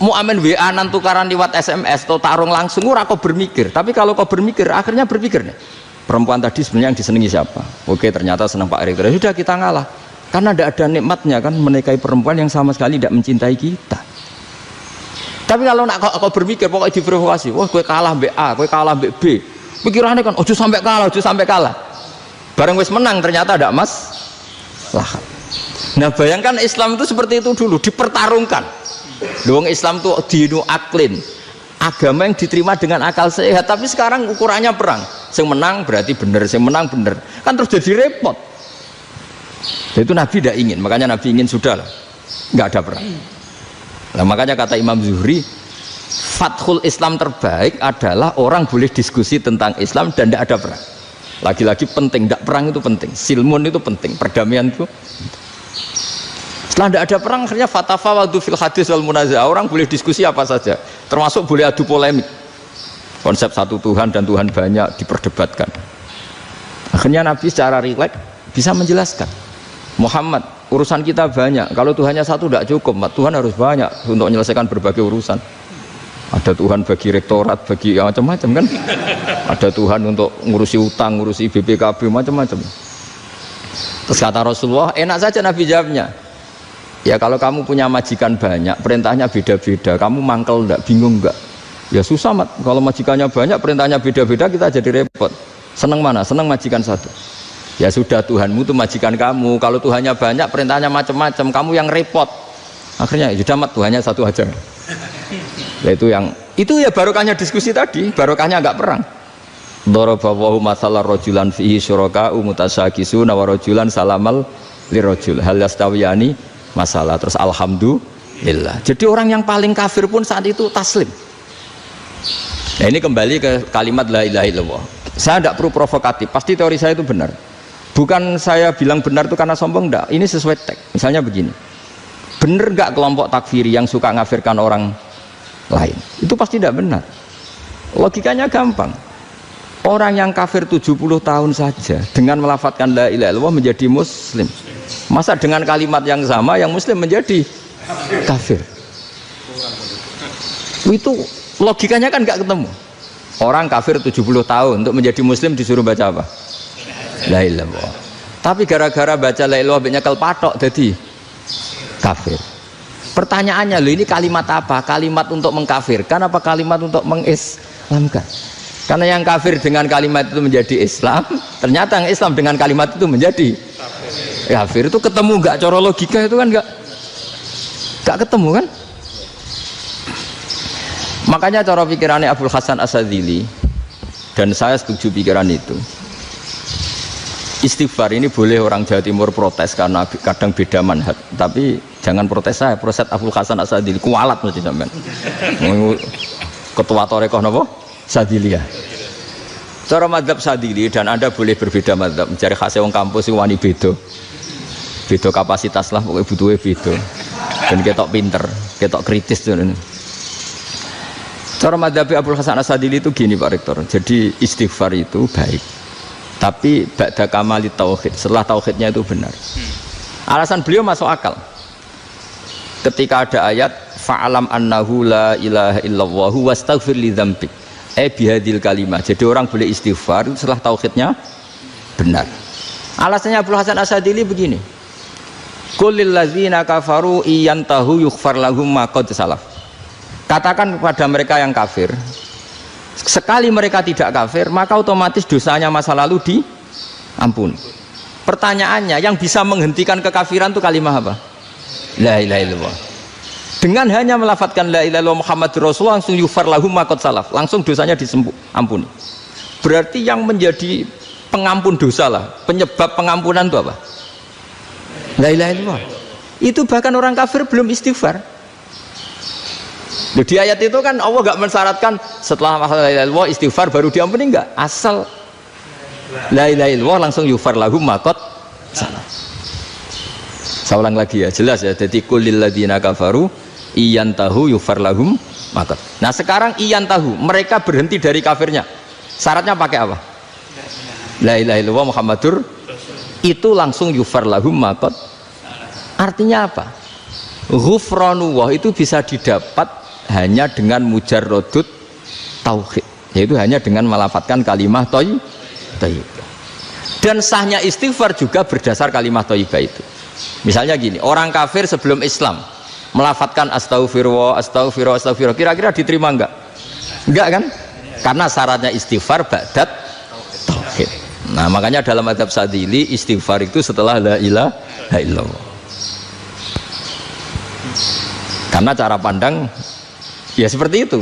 mau amen WA-an tukaran lewat SMS atau tarung langsung ora kau bermikir. Tapi kalau kau bermikir, akhirnya berpikir nih. Perempuan tadi sebenarnya yang disenangi siapa? Oke, ternyata senang Pak Erick. Sudah kita ngalah. Karena tidak ada nikmatnya kan menikahi perempuan yang sama sekali tidak mencintai kita. Tapi kalau nak kau berpikir pokoknya diprovokasi, wah gue kalah mbak A, gue kalah mbak B. Pikirannya kan, ojo sampai kalah. Bareng wis menang ternyata ada lah. Nah bayangkan Islam itu seperti itu dulu, dipertarungkan. Doang Islam tuh dinu aklin, agama yang diterima dengan akal sehat. Tapi sekarang ukurannya perang. Yang menang berarti benar, yang menang benar. Kan terus jadi repot. Itu Nabi tidak ingin, makanya Nabi ingin sudah lah, nggak ada perang. Nah, makanya kata Imam Zuhri, fathul Islam terbaik adalah orang boleh diskusi tentang Islam dan tidak ada perang. Lagi-lagi penting, tidak perang itu penting, silmun itu penting, perdamaian itu. Setelah tidak ada perang, akhirnya fatafawadu fil hadis wal munazah, orang boleh diskusi apa saja, termasuk boleh adu polemik. Konsep satu Tuhan dan Tuhan banyak diperdebatkan. Akhirnya Nabi secara rileks bisa menjelaskan, Muhammad, urusan kita banyak. Kalau Tuhannya satu tidak cukup, Tuhan harus banyak untuk menyelesaikan berbagai urusan. Ada Tuhan bagi rektorat, bagi macam-macam kan. Ada Tuhan untuk ngurusi utang, ngurusi BPKB, macam-macam. Terus kata Rasulullah, enak saja Nabi jawabnya. Ya kalau kamu punya majikan banyak, perintahnya beda-beda, kamu mangkel enggak, bingung enggak? Ya susah mat, kalau majikannya banyak, perintahnya beda-beda, kita jadi repot. Seneng mana? Seneng majikan satu. Ya sudah, Tuhanmu itu majikan kamu. Kalau Tuhannya banyak, perintahnya macam-macam, kamu yang repot. Akhirnya ya sudah mat, Tuhannya satu aja. Nah, itu ya barokahnya diskusi tadi, barokahnya enggak perang. Daraballahu mathalan rajulan fihi syuraka'u mutasyakisuna wa rajulan salamal lirajul hal yastawiyani masalah. Terus alhamdulillah. Jadi orang yang paling kafir pun saat itu taslim. Nah ini kembali ke kalimat la ilaha illallah. Saya tidak perlu provokatif, pasti teori saya itu benar. Bukan saya bilang benar itu karena sombong, enggak. Ini sesuai teks. Misalnya begini, benar enggak kelompok takfiri yang suka ngafirkan orang lain? Itu pasti tidak benar. Logikanya gampang. Orang yang kafir 70 tahun saja dengan melafadzkan la ilaha illallah menjadi muslim. Masa dengan kalimat yang sama yang muslim menjadi kafir? Itu logikanya kan nggak ketemu. Orang kafir 70 tahun untuk menjadi muslim disuruh baca apa? La ilaha illallah. Tapi gara-gara baca la ilaha illallah nyekel patok jadi kafir. Pertanyaannya, loh ini kalimat apa? Kalimat untuk mengkafirkan apa kalimat untuk mengislamkan? Karena yang kafir dengan kalimat itu menjadi Islam, ternyata yang Islam dengan kalimat itu menjadi kafir. Itu ketemu nggak? Cara logika itu kan nggak ketemu kan? Makanya cara pikirannya Abul Hasan Asyadzili, dan saya setuju pikiran itu. Istighfar ini boleh orang Jawa Timur protes karena kadang beda manhaj, tapi jangan protes saya, protes Abul Hasan Asyadzili, kualat mesti sampean. Ketua Torekoh napa? Sadziliyah. Cara madzhab Sadzili, dan Anda boleh berbeda madzhab, mencari khasnya wong kampus sing wani beda. Beda kapasitas lah, pokoknya butuhnya beda. Dan ketok pinter, ketok kritis tuh. Cara madzhab Abul Hasan Asyadzili itu gini Pak Rektor. Jadi istighfar itu baik, tapi ba'da kamali tauhid, setelah tauhidnya itu benar. Alasan beliau masuk akal. Ketika ada ayat fa'alam annahu la ilaha illallah wastaghfir li dzambik. Bihadil kalimah. Jadi orang boleh istighfar setelah tauhidnya benar. Alasannya Abul Hasan Asyadzili begini. Qul lil ladzina kafaru iyantahu yughfar lahum ma qad salaf. Katakan kepada mereka yang kafir, sekali mereka tidak kafir, maka otomatis dosanya masa lalu diampuni. Pertanyaannya, yang bisa menghentikan kekafiran itu kalimat apa? La ilaha illallah. Dengan hanya melafadzkan la ilaha illallah Muhammadur Rasulullah, langsung yughfar lahum ma qad salaf, langsung dosanya diampuni. Berarti yang menjadi pengampun dosa lah, penyebab pengampunan itu apa? La ilaha illallah. Itu bahkan orang kafir belum istighfar. Loh, di ayat itu kan Allah nggak mensyaratkan setelah la ilaha illallah istighfar baru diampuni, enggak. Asal la ilaha illallah langsung yufar lahum maqad salah. Saya ulang lagi ya, jelas ya. Jadi kulil ladzina kafaru iyantahu yufar lahum maqad. Nah sekarang iyantahu, mereka berhenti dari kafirnya. Syaratnya pakai apa? La ilaha illallah Muhammadur, itu langsung yufar lahum maqad. Artinya apa? Ghufranullah itu bisa didapat hanya dengan mujarrodut tauhid, yaitu hanya dengan melafadzkan kalimah thayyibah. Dan sahnya istighfar juga berdasar kalimah thayyibah itu. Misalnya gini, orang kafir sebelum Islam melafadzkan astaghfirullah, astaghfirullah, astaghfirullah, kira-kira diterima enggak? Enggak kan? Karena syaratnya istighfar ba'dat tauhid. Nah makanya dalam adab Sadili istighfar itu setelah la ilaha illallah. Karena cara pandang ya seperti itu.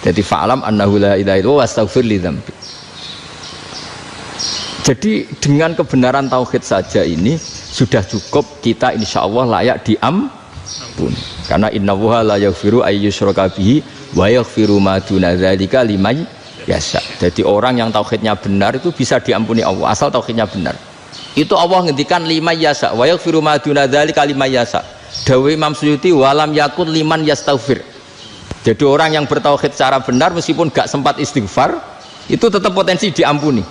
Jadi fa'alam annahu la ilaha illallah wastaghfir li dzambi. Jadi dengan kebenaran tauhid saja ini sudah cukup kita insya Allah layak diampuni. Karena innallaha la yaghfiru ayyusyraka bihi wa yaghfiru ma duna dzalika liman yasha. Jadi orang yang tauhidnya benar itu bisa diampuni Allah asal tauhidnya benar. Itu Allah ngendikan liman yasha wa yaghfiru ma duna dzalika liman yasha. Dawe Imam Suyuti walam yakun liman yastaghfir. Jadi orang yang bertauhid secara benar meskipun gak sempat istighfar itu tetap potensi diampuni.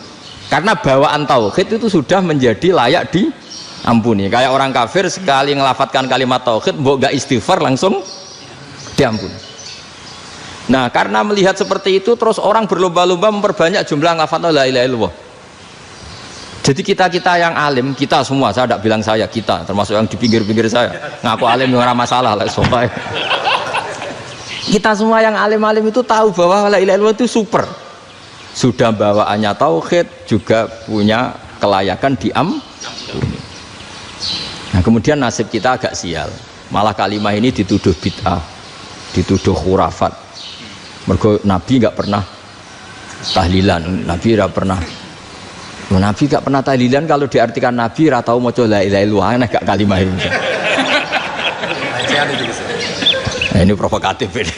Karena bawaan tauhid itu sudah menjadi layak diampuni. Kayak orang kafir sekali ngelafatkan kalimat tauhid mbok gak istighfar langsung diampuni. Nah, karena melihat seperti itu terus orang berlomba-lomba memperbanyak jumlah lafaz la ilaha illallah. Jadi kita yang alim, kita semua, saya tidak bilang saya, kita termasuk yang di pinggir-pinggir saya ngaku alim yang ramah masalah lah, soalnya kita semua yang alim-alim itu tahu bahwa la ilaha illallah itu super, sudah bawaannya tauhid, juga punya kelayakan diampuni. Nah kemudian nasib kita agak sial, malah kalimah ini dituduh bid'ah, dituduh khurafat. Mergo Nabi nggak pernah tahlilan, Nabi nggak pernah. Nabi gak pernah tahlilan, kalau diartikan Nabi ratau maca la ilaha illallah aneh gak kalimah ini. Nah, ini provokatif ini.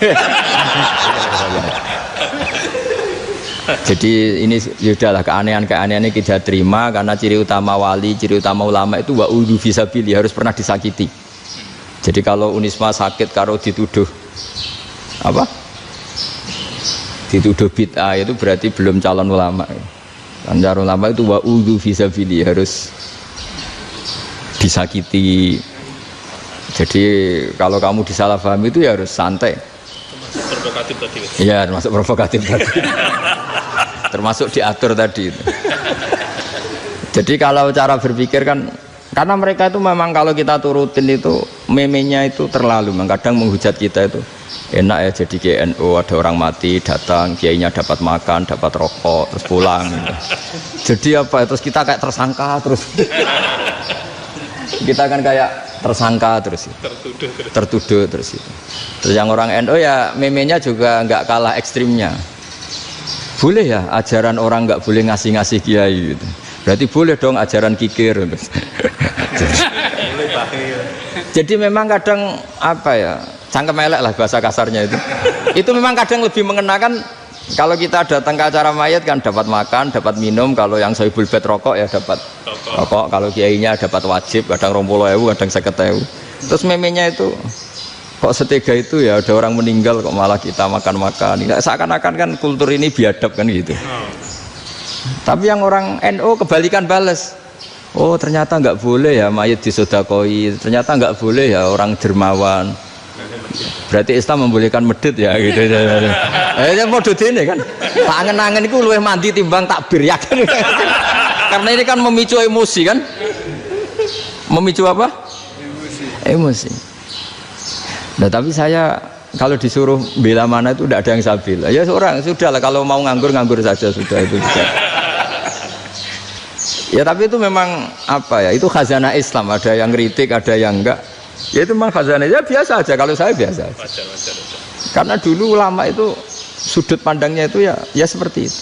Jadi ini sudahlah keanehan-keanehan ini kita terima karena ciri utama wali, ciri utama ulama itu wa udhu fisabili, harus pernah disakiti. Jadi kalau Unisma sakit karo dituduh apa? Dituduh bid'ah itu berarti belum calon ulama. Anjar ulama itu wa udhu fisabili, harus disakiti. Jadi kalau kamu disalahpahami itu ya harus santai. Provokatif tadi. Iya, termasuk provokatif tadi. Termasuk diatur tadi itu. Jadi kalau cara berpikir kan, karena mereka itu memang kalau kita turutin itu memenya itu terlalu, kadang menghujat kita itu enak ya jadi GNU, ada orang mati datang, kiainya dapat makan, dapat rokok, terus pulang gitu. Jadi apa, terus kita kayak tersangka terus. Kita kan kayak tersangka terus, tertuduh terus itu. Terus yang orang NU ya memenya juga nggak kalah ekstrimnya. Boleh ya ajaran orang nggak boleh ngasih kiai gitu. Berarti boleh dong ajaran kikir. Jadi memang kadang apa ya, cangkem elek lah bahasa kasarnya itu. Itu memang kadang lebih mengenakan. Kalau kita datang ke acara mayat kan dapat makan, dapat minum. Kalau yang sohibul bed rokok ya dapat rokok. Kalau kiainya dapat wajib, kadang 20.000, kadang 50.000. Terus memenya itu kok setega itu ya, ada orang meninggal kok malah kita makan-makan. Seakan-akan kan kultur ini biadab kan gitu. Tapi yang orang NU kebalikan bales. Oh ternyata nggak boleh ya mayat disodakoi, ternyata nggak boleh ya orang dermawan. Berarti Islam membolehkan medit ya gitu. Modus ini kan. Tak angen-angen itu luwih mandi timbang takbir ya kan. Karena ini kan memicu emosi kan. Memicu apa? Emosi. Nah tapi saya kalau disuruh bela mana itu tidak ada yang saya bela. Ya seorang sudahlah, kalau mau nganggur saja sudah itu bisa. Ya tapi itu memang apa ya, itu khazanah Islam, ada yang kritik, ada yang enggak. Ya itu memang khazanah, ya biasa aja, kalau saya biasa aja. Karena dulu ulama itu sudut pandangnya itu ya seperti itu.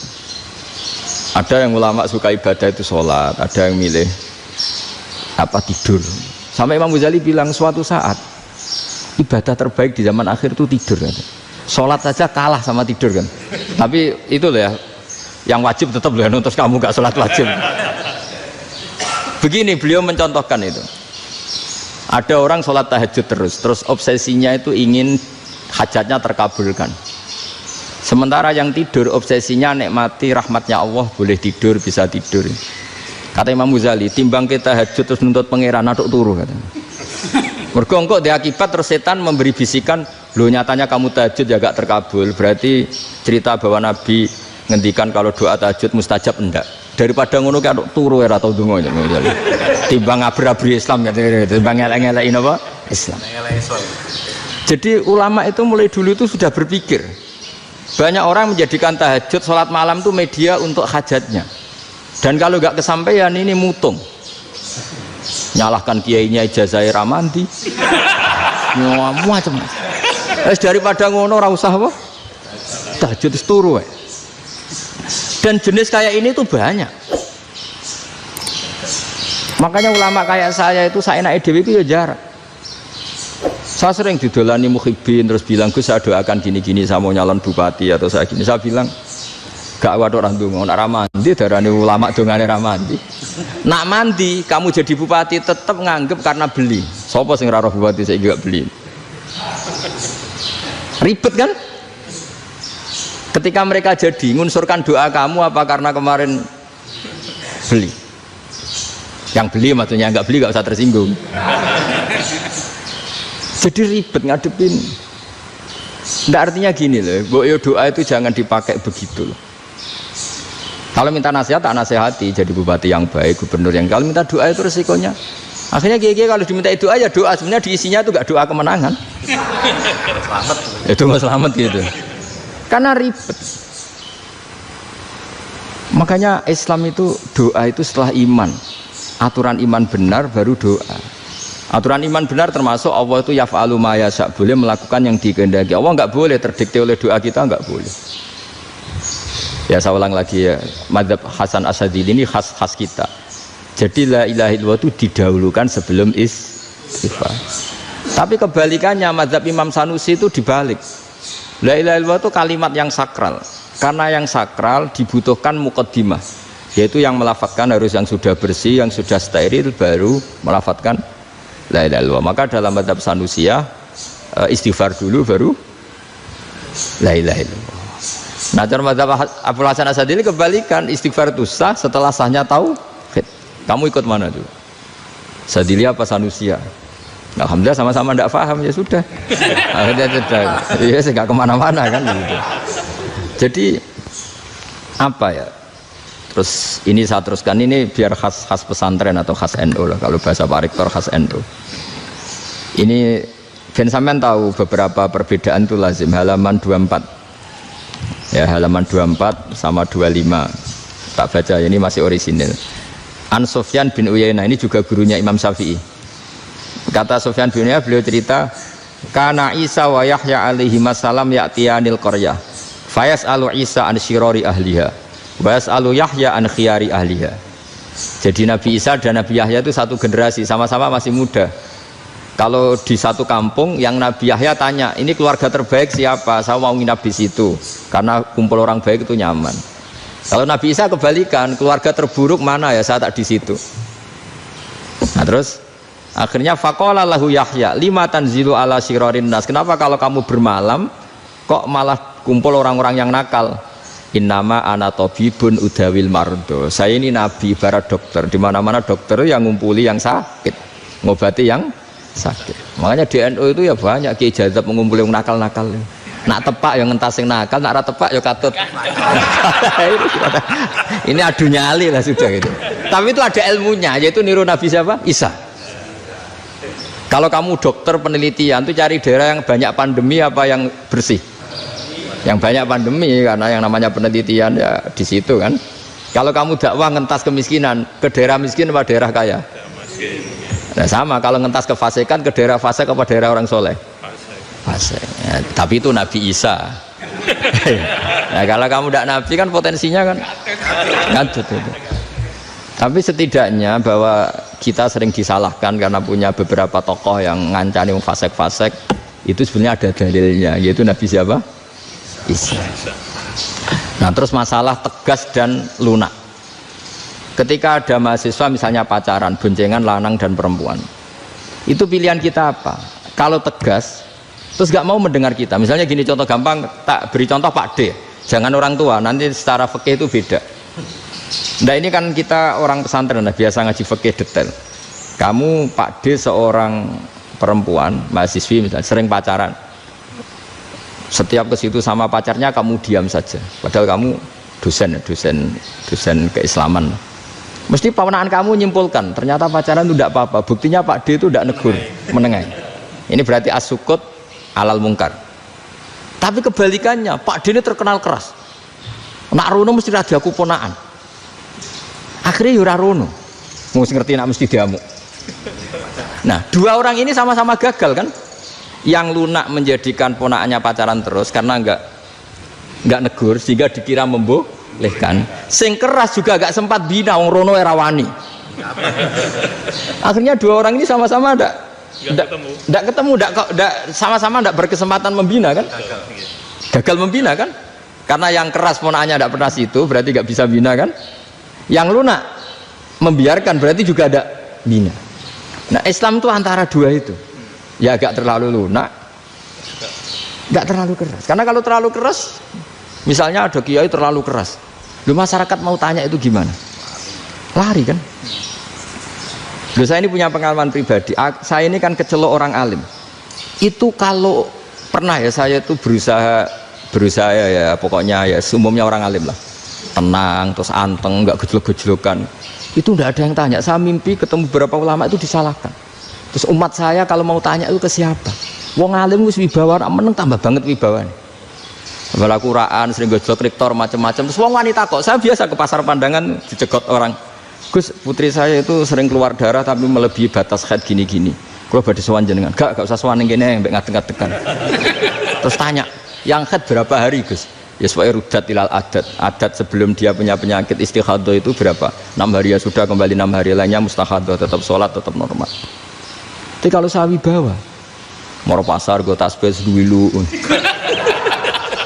Ada yang ulama suka ibadah itu sholat, ada yang milih apa tidur. Sampai Imam Ghazali bilang suatu saat ibadah terbaik di zaman akhir itu tidur kan. Sholat saja kalah sama tidur kan. Tapi itu loh ya, Yang wajib tetap loh, terus kamu gak sholat wajib. Begini beliau mencontohkan itu. Ada orang sholat tahajud terus obsesinya itu ingin hajatnya terkabulkan. Sementara yang tidur obsesinya nikmati rahmatnya Allah, boleh tidur, bisa tidur. Kata Imam Ghazali, timbang kita tahajud terus nuntut pangeran aduk turu katanya. Mergo engko di akibat terus setan memberi bisikan, "Loh nyatanya kamu tahajud ya gak terkabul." Berarti cerita bahwa Nabi ngendikan kalau doa tahajud mustajab enggak. Daripada ngono ki aduk turu ora tau ndonga. Timbang ngabri-abri Islam timbang ngelek-ngelekin apa? Islam. Jadi ulama itu mulai dulu itu sudah berpikir. Banyak orang menjadikan tahajud salat malam itu media untuk hajatnya. Dan kalau nggak kesampaian ini mutung, nyalahkan kiainya ijazah ramandi, macam. Daripada ngono ora usah apa? Tahajud turu. Dan jenis kayak ini tuh banyak. Makanya ulama kayak saya itu saenake dhewe itu ya jarak. Saya sering didolani muhibbin terus bilang, "Gus saya doakan gini-gini saya mau nyalon bupati atau saya gini." Saya bilang, "Gak waduh orang dongo, nak ramandi darani ulama dongane ramandi. Nak mandi kamu jadi bupati tetap nganggep karena beli. Sopo sing ora roh bupati saya juga beli." Ribet kan? Ketika mereka jadi ngunsurkan doa kamu apa karena kemarin beli? Yang beli maksudnya, nggak beli nggak usah tersinggung. Jadi ribet ngadepin. Nggak artinya gini loh, doa itu jangan dipakai begitu loh. Kalau minta nasihat, tak nasihati jadi bupati yang baik, gubernur yang. Kalau minta doa itu resikonya. Akhirnya kiai kalau diminta doa ya doa, sebenarnya diisinya itu nggak doa kemenangan. Selamat. Itu nggak selamat gitu. Karena ribet. Makanya Islam itu doa itu setelah iman. Aturan iman benar baru doa. Aturan iman benar termasuk Allah itu yaf'alu ma yasha, boleh melakukan yang dikehendaki. Allah nggak boleh terdikte oleh doa kita, nggak boleh. Ya saya ulang lagi ya, mazhab Hasan Asyadzili ini khas kita. Jadi la ilaha illallah itu didahulukan sebelum istighfar. Tapi kebalikannya mazhab Imam Sanusi itu dibalik. La ilaha illallah itu kalimat yang sakral. Karena yang sakral dibutuhkan muqaddimah, yaitu yang melafadzkan harus yang sudah bersih, yang sudah steril baru melafadzkan la ilaha illallah. Maka dalam mazhab Sanusiyah istighfar dulu baru la ilaha illallah. Nah, dalam mazhab Abul Hasan Asyadzili kebalikan, istighfar itu sah setelah sahnya tauhid. Kamu ikut mana tuh? Asyadzili apa Sanusiyah? Alhamdulillah sama-sama tidak paham ya sudah. Akhirnya sudah. Iya, saya nggak kemana-mana kan gitu. Jadi apa ya? Terus ini saya teruskan ini biar khas pesantren atau khas NU lah, kalau bahasa Pak Rektor khas NU. Ini Ben sampean tahu beberapa perbedaan itu lazim, halaman 24. Ya, halaman 24 sama 25. Tak baca, ini masih orisinil. An Sufyan bin Uyainah, ini juga gurunya Imam Syafi'i. Kata Sufyan bin Uyainah, beliau cerita, kana Isa wa Yahya alaihi masalam ya'tiyanil qaryah. Fayas'alu Isa an syirari ahliha. Wayas'alu Yahya an khiyari ahliha. Jadi Nabi Isa dan Nabi Yahya itu satu generasi, sama-sama masih muda. Kalau di satu kampung yang Nabi Yahya tanya, ini keluarga terbaik siapa? Saya mau nginap di situ karena kumpul orang baik itu nyaman. Kalau Nabi Isa kebalikan, keluarga terburuk mana ya? Saya tak di situ. Nah terus akhirnya faqala lahu Yahya lima tanzilu ala syirarin nas. Kenapa kalau kamu bermalam kok malah kumpul orang-orang yang nakal? Innama ana tabibun udawil mardo. Saya ini nabi ibarat dokter. Di mana-mana dokter yang ngumpuli yang sakit, ngobati yang sakit. Makanya di NU itu ya banyak kiai jazab mengumpuli yang nakal-nakal. Nak tepak yang ngentas yang nakal, nak rata tepak ya katut. Ini adu nyali lah sudah gitu. Tapi itu ada ilmunya, yaitu niru Nabi siapa? Isa. Kalau kamu dokter penelitian itu cari daerah yang banyak pandemi apa yang bersih? Yang banyak pandemi, karena yang namanya penelitian ya di situ kan. Kalau kamu dakwah ngentas kemiskinan, ke daerah miskin apa daerah kaya? Nah sama, kalau ngentas kefasikan ke daerah fasik apa daerah orang soleh? Fasik. Ya, tapi itu Nabi Isa. Nah kalau kamu tidak Nabi kan potensinya kan ngadut itu. Tapi setidaknya bahwa kita sering disalahkan karena punya beberapa tokoh yang ngancani fasik-fasik, itu sebenarnya ada dalilnya, yaitu Nabi siapa? Isa. Nah terus masalah tegas dan lunak. Ketika ada mahasiswa misalnya pacaran, boncengan lanang dan perempuan, itu pilihan kita apa? Kalau tegas, terus gak mau mendengar kita. Misalnya gini contoh gampang, tak beri contoh Pak D. Jangan orang tua, nanti secara fikih itu beda. Nah ini kan kita orang pesantren, biasa ngaji fikih detail. Kamu Pak D seorang perempuan, mahasiswi misalnya, sering pacaran. Setiap ke situ sama pacarnya kamu diam saja. Padahal kamu dosen keislaman. Mesti pamanaan kamu nyimpulkan, ternyata pacaran itu tidak apa-apa. Buktinya Pak D itu tidak negur, menengahi. Ini berarti as-sukut alal mungkar. Tapi kebalikannya, Pak D ini terkenal keras. Nak rono mesti radiaku ponaan. Akhirnya yura rono, mesti ngerti nak mesti diamuk. Nah, dua orang ini sama-sama gagal kan? Yang lunak menjadikan ponaannya pacaran terus karena enggak negur sehingga dikira membolehkan. Sing keras juga gak sempat bina wong rono era wani. Akhirnya dua orang ini sama-sama enggak ketemu, sama-sama enggak berkesempatan membina kan? Gagal membina kan? Karena yang keras ponaannya enggak pernah situ, berarti enggak bisa bina kan? Yang lunak membiarkan berarti juga ada bina. Nah, Islam itu antara dua itu. Ya agak terlalu lunak, enggak terlalu keras. Karena kalau terlalu keras, misalnya ada kiai terlalu keras, lu masyarakat mau tanya itu gimana? Lari kan? Lu saya ini punya pengalaman pribadi. Saya ini kan kecelok orang alim. Itu kalau pernah ya saya itu berusaha ya pokoknya ya umumnya orang alim lah. Tenang, terus anteng, enggak gejlok-gejlokan. Itu enggak ada yang tanya. Saya mimpi ketemu beberapa ulama itu disalahkan. Terus umat saya kalau mau tanya itu ke siapa? Wong alim wis wibawa, meneng tambah banget wibawan. Bala Quran sering gojlok rektor macam-macam. Terus wong wanita kok, saya biasa ke pasar pandangan dicegot orang. Gus, putri saya itu sering keluar darah tapi melebihi batas haid gini-gini. Kalau badhe sowan jenengan, gak usah sowan ning kene mbek ngadeg-ngadegan. Terus tanya, yang haid berapa hari, Gus? Ya supaya rudat ilal adat sebelum dia punya penyakit istihadah itu berapa? 6 hari ya sudah, kembali 6 hari lainnya mustahadah, tetap sholat, tetap normal. Tapi kalau saya wibawa mau pasar gue tasbih dulu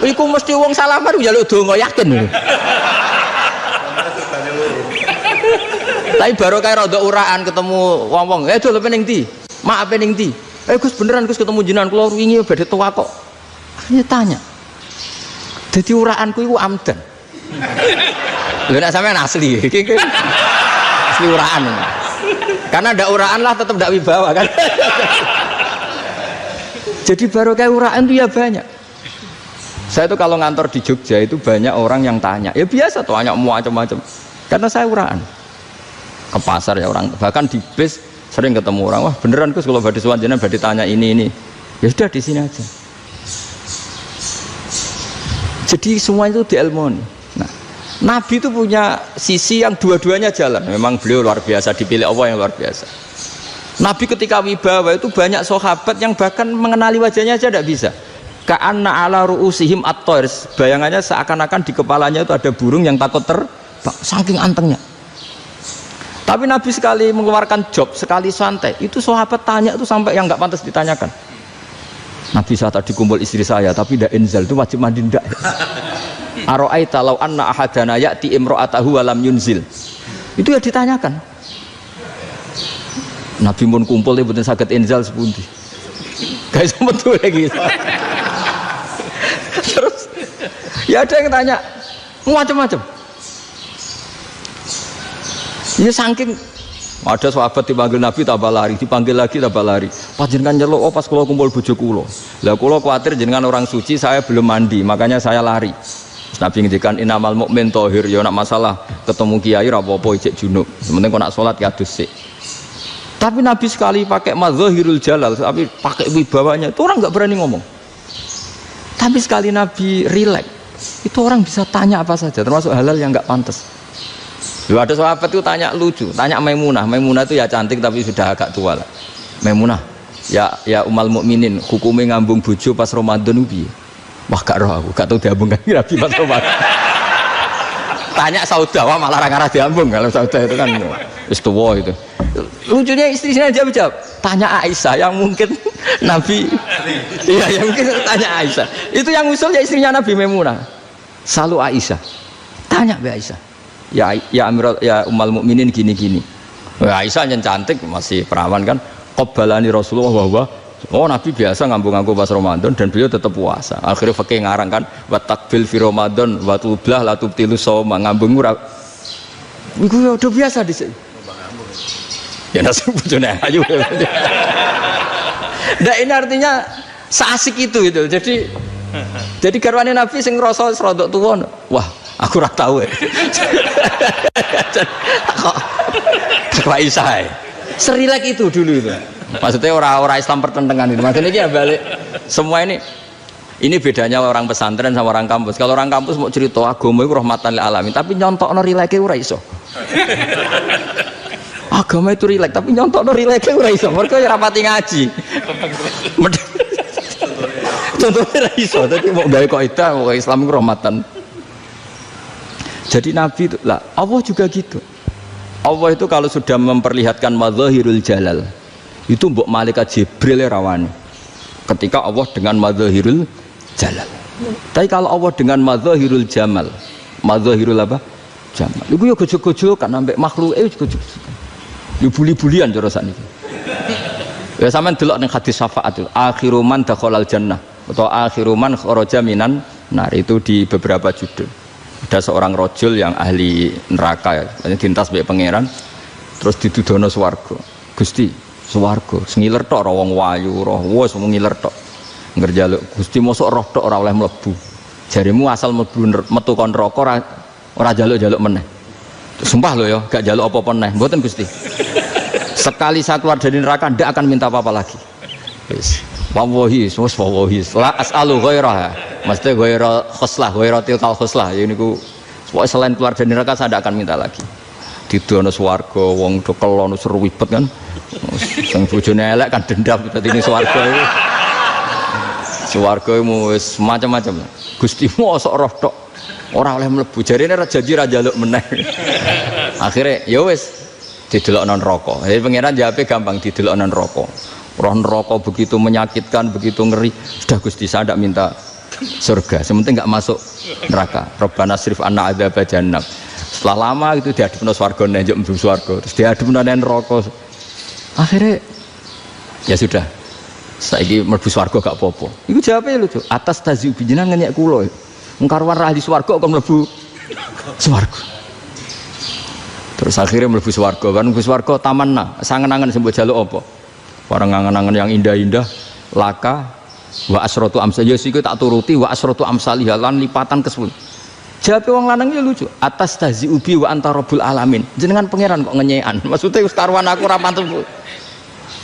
iku mesti wong salaman njaluk donga yakin tapi baru kayak rada uraan ketemu wong-wong dol pening ndi maaf pening ndi Gus beneran Gus ketemu jenengan kula wingi badhe tuwa kok akhirnya tanya dadi uraanku iku amdan lho nek sampean asli asli uraan karena ada uraan lah tetap tidak wibawa kan. Jadi baru kayak uraan itu ya banyak. Saya itu kalau ngantor di Jogja itu banyak orang yang tanya. Ya biasa tuh tanya macam-macam. Karena saya uraan. Ke pasar ya orang, bahkan di bis sering ketemu orang. Wah beneran Gus kalau badhe sowan jenengan badhe tanya ini. Ya sudah di sini aja. Jadi semua itu diilmoni. Nabi itu punya sisi yang dua-duanya jalan. Memang beliau luar biasa, dipilih Allah yang luar biasa. Nabi ketika wibawa itu banyak sahabat yang bahkan mengenali wajahnya aja tidak bisa. Ka'anna ala ru'usihim at-thair. Bayangannya seakan-akan di kepalanya itu ada burung yang takut terbang, saking antengnya. Tapi Nabi sekali mengeluarkan job, sekali santai, itu sahabat tanya itu sampai yang nggak pantas ditanyakan. Nabi saat tadi kumpul istri saya, tapi tidak inzal itu wajib mandi ndak. Aro'aita law anna ahadana ya'ti imra'atahu wa lam yunzil. Itu ya ditanyakan. Nabi mun kumpul ya mboten saged inzal sepundi. Guys betul lagi. Terus ya ada yang tanya macam-macam. Ya saking ada sahabat dipanggil Nabi tambah lari, dipanggil lagi tambah lari. Panjenengan nyeluk pas kula kumpul bojo kula. Lah kula kuwatir jenengan orang suci, saya belum mandi, makanya saya lari. Nabi ngendikan innamal mukmin thahir, ya nak masalah ketemu kiai ra apa-apa ijek junub. Sementing kok nak salat ya adus sik. Tapi Nabi sekali pakai mazahirul jalal, tapi pakai wibawanya, itu orang enggak berani ngomong. Tapi sekali Nabi rileks, itu orang bisa tanya apa saja, termasuk halal yang enggak pantas. Lalu ada sahabat itu tanya lucu, tanya Maimunah. Maimunah itu ya cantik tapi sudah agak tua lah. Maimunah, ya umal mukminin, hukumnya ngambung bojo pas Ramadan piye? Wah gak roh aku, gak tahu diambung kan Nabi pas Ramadan. Tanya Saudah, wah malah orang-orang diambung. Kalau Saudah itu kan wis tuwa itu. Lucunya istrinya jawab, tanya Aisyah yang mungkin Nabi, iya yang mungkin tanya Aisyah. Itu yang usul ya istrinya Nabi Maimunah. Selalu Aisyah. Tanya Mbak Aisyah. Ya Amirul ya Ummul Mukminin gini-gini. Aisyah yang cantik masih perawan kan. Qabbalani Rasulullah bahwa Nabi biasa ngambung-ngambung pas Ramadan dan beliau tetap puasa. Akhirnya fakih ngarang kan wa takbil fi Ramadan wa tublah la tubtilu shauma ngambung ora. Iku ya udah biasa di sini. Ya nasib bojone ayu. Nah ini artinya seasik itu gitu. Jadi garwane Nabi sing ngrasa rodok tuwa. Wah, aku ora tau. Kok Aisyah. Serilek itu dulu itu. Maksudnya orang Islam pertentangan itu. Maksudnya ini ya balik semua ini bedanya orang pesantren sama orang kampus. Kalau orang kampus mau cerita agama itu rahmatan lil alamin, tapi nyontokno rileke ora iso. Agama itu rilek, tapi nyontokno rileke ora iso. Mergo ya rapati ngaji. Contohnya ora iso, dadi mau gawe kaidah mau Islam itu rahmatan. Jadi Nabi itu lah, Allah juga gitu. Allah itu kalau sudah memperlihatkan madzahirul jalal, itu mbok malaikat Jibril rawani. Ketika Allah dengan madzahirul jalal. Tapi kalau Allah dengan madzahirul jamal, madzahirul apa? Jamal. Iku yo gojok-gojokan ambek makhluke gojok. Yo buli-bulian cara sakniki. Ya sampean delok ning hadis syafaat itu, akhiru man dakhalal jannah atau akhiru man kharaja minan nar, itu di beberapa judul. Ada seorang rojul yang ahli neraka ya, dintas mbek pangeran terus ditudono swarga. Gusti, swarga sengiler tok ora wong wayu roh wis ngiler tok. Ngerjaluk Gusti mosok roh tok ora oleh mlebu. Jarimu asal mlebu metu kon neraka ora jaluk-jaluk meneh. Sumpah lho ya, gak jaluk apa-apa meneh. Mboten Gusti. Sekali saya keluar dari neraka ndak akan minta apa-apa lagi. Wis. Wallahi, wallahi. La as'alu ghairaha. Mesti ghaira khoslah, ghaira tilkal khoslah. Ya niku pokoke selain keluar dari neraka saya ndak akan minta lagi. Didono swarga wong do kelon seru wibet kan. Sing bojone elek kan dendam dadi ning swarga iku. Swarga wis macam-macam. Gusti mosok roh tok ora oleh mlebu. Jarine ra janji ra njaluk meneh. Akhire ya wis didelokno neraka. Jadi pangeran jawabe gampang, didelokno neraka. Roh neraka begitu menyakitkan, begitu ngeri. Sudah Gusti saya tidak minta surga, sementing nggak masuk neraka. Rabbana srif anna adzaba jahannam. Setelah lama itu diadepno swarga njuk mlebu swarga, terus diadepno neraka. Akhirnya ya sudah. Saiki mlebu swarga gak apa-apa. Iku jawabe lucu. Atas taziu jenengan ngenyek kula. Wong karuan ra di swarga kok mlebu swarga. Terus akhirnya mlebu swarga, kan mlebu swarga tamanna, sangen-angen sing mbok jaluk apa? Barang angan-angan yang indah-indah, laka wa asratu amsal, ya siku tak turuti wa asratu amsalih lan lipatan ke-10. Jawabe wong lanang ya lucu. Atas tazi ubi wa anta rabbul alamin. Jenengan pangeran kok ngenyekan. Maksudnya wis karuan aku ora pantes.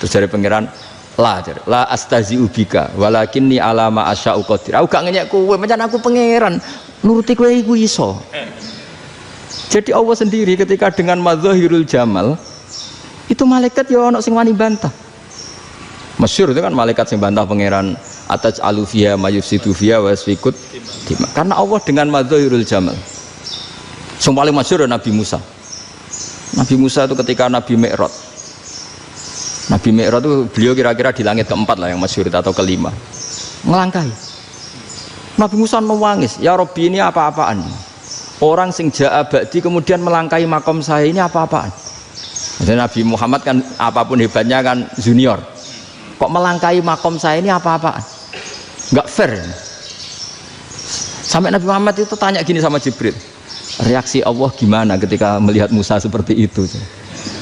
Terus jare pangeran, la astazi ubika walakinni alama asya'u qadir. Aku gak ngenyek kowe, pancen aku pangeran. Nuruti kowe iku iso. Jadi Allah sendiri ketika dengan madzahirul jamal itu malaikat ya ono sing wani bantah. Masyhur itu kan malaikat sing bantah pangeran atas alufia mayusidu fiha wasfikut. Karena Allah dengan madzahirul jamal. Sing paling masyhur Nabi Musa. Nabi Musa itu ketika Nabi Mi'raj. Nabi Mi'raj itu beliau kira-kira di langit keempat lah yang masyhur atau kelima. Ngelangkai. Nabi Musa nangis, "Ya Rabbi, ini apa-apaan? Orang sing ja'a ba'di kemudian melangkai makom saya ini apa-apaan?" Jadi Nabi Muhammad kan apapun hebatnya kan junior. Kok melangkai makom saya ini apa-apaan? Enggak fair. Sampai Nabi Muhammad itu tanya gini sama Jibril, reaksi Allah gimana ketika melihat Musa seperti itu?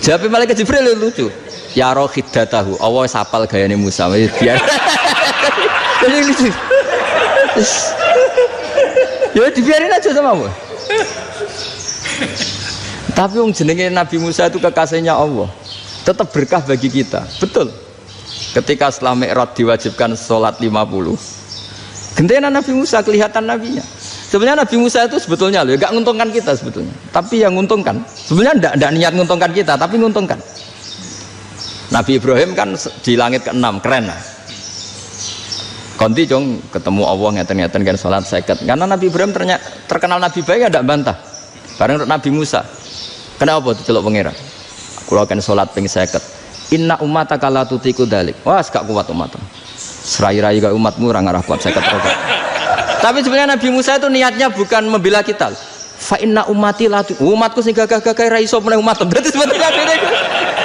Jawab malaikat Jibril lucu. Ya rohidatahu, Allah sapal gayane Musa. Biar. Jadi lucu. Ya dibiarin aja sama Allah. Tapi yang jenenge Nabi Musa itu kekasihnya Allah, tetap berkah bagi kita. Betul. Ketika setelah Mi'raj diwajibkan sholat 50, gentenan Nabi Musa kelihatan nabinya. Sebenarnya Nabi Musa itu sebetulnya loh, gak nguntungkan kita sebetulnya. Tapi yang nguntungkan, sebenarnya tidak niat nguntungkan kita, tapi nguntungkan. Nabi Ibrahim kan di langit ke-6, keren lah. Konti jong ketemu Allah ngeten-ngeten kan sholat 50. Karena Nabi Ibrahim terkenal Nabi baik, tidak bantah. Bareng Nabi Musa, kenapa itu celok pangeran? Kalau kan sholat ping 50. Inna ummataka la tutiku dalik. Wah, gak kuat umatmu. Serai-rai gak umatmu ora ngarah kuat 50 rakaat. Tapi sebenarnya Nabi Musa itu niatnya bukan membela kita. Fa inna ummati umatku sing gagah-gagah ra iso meneh umat. Berarti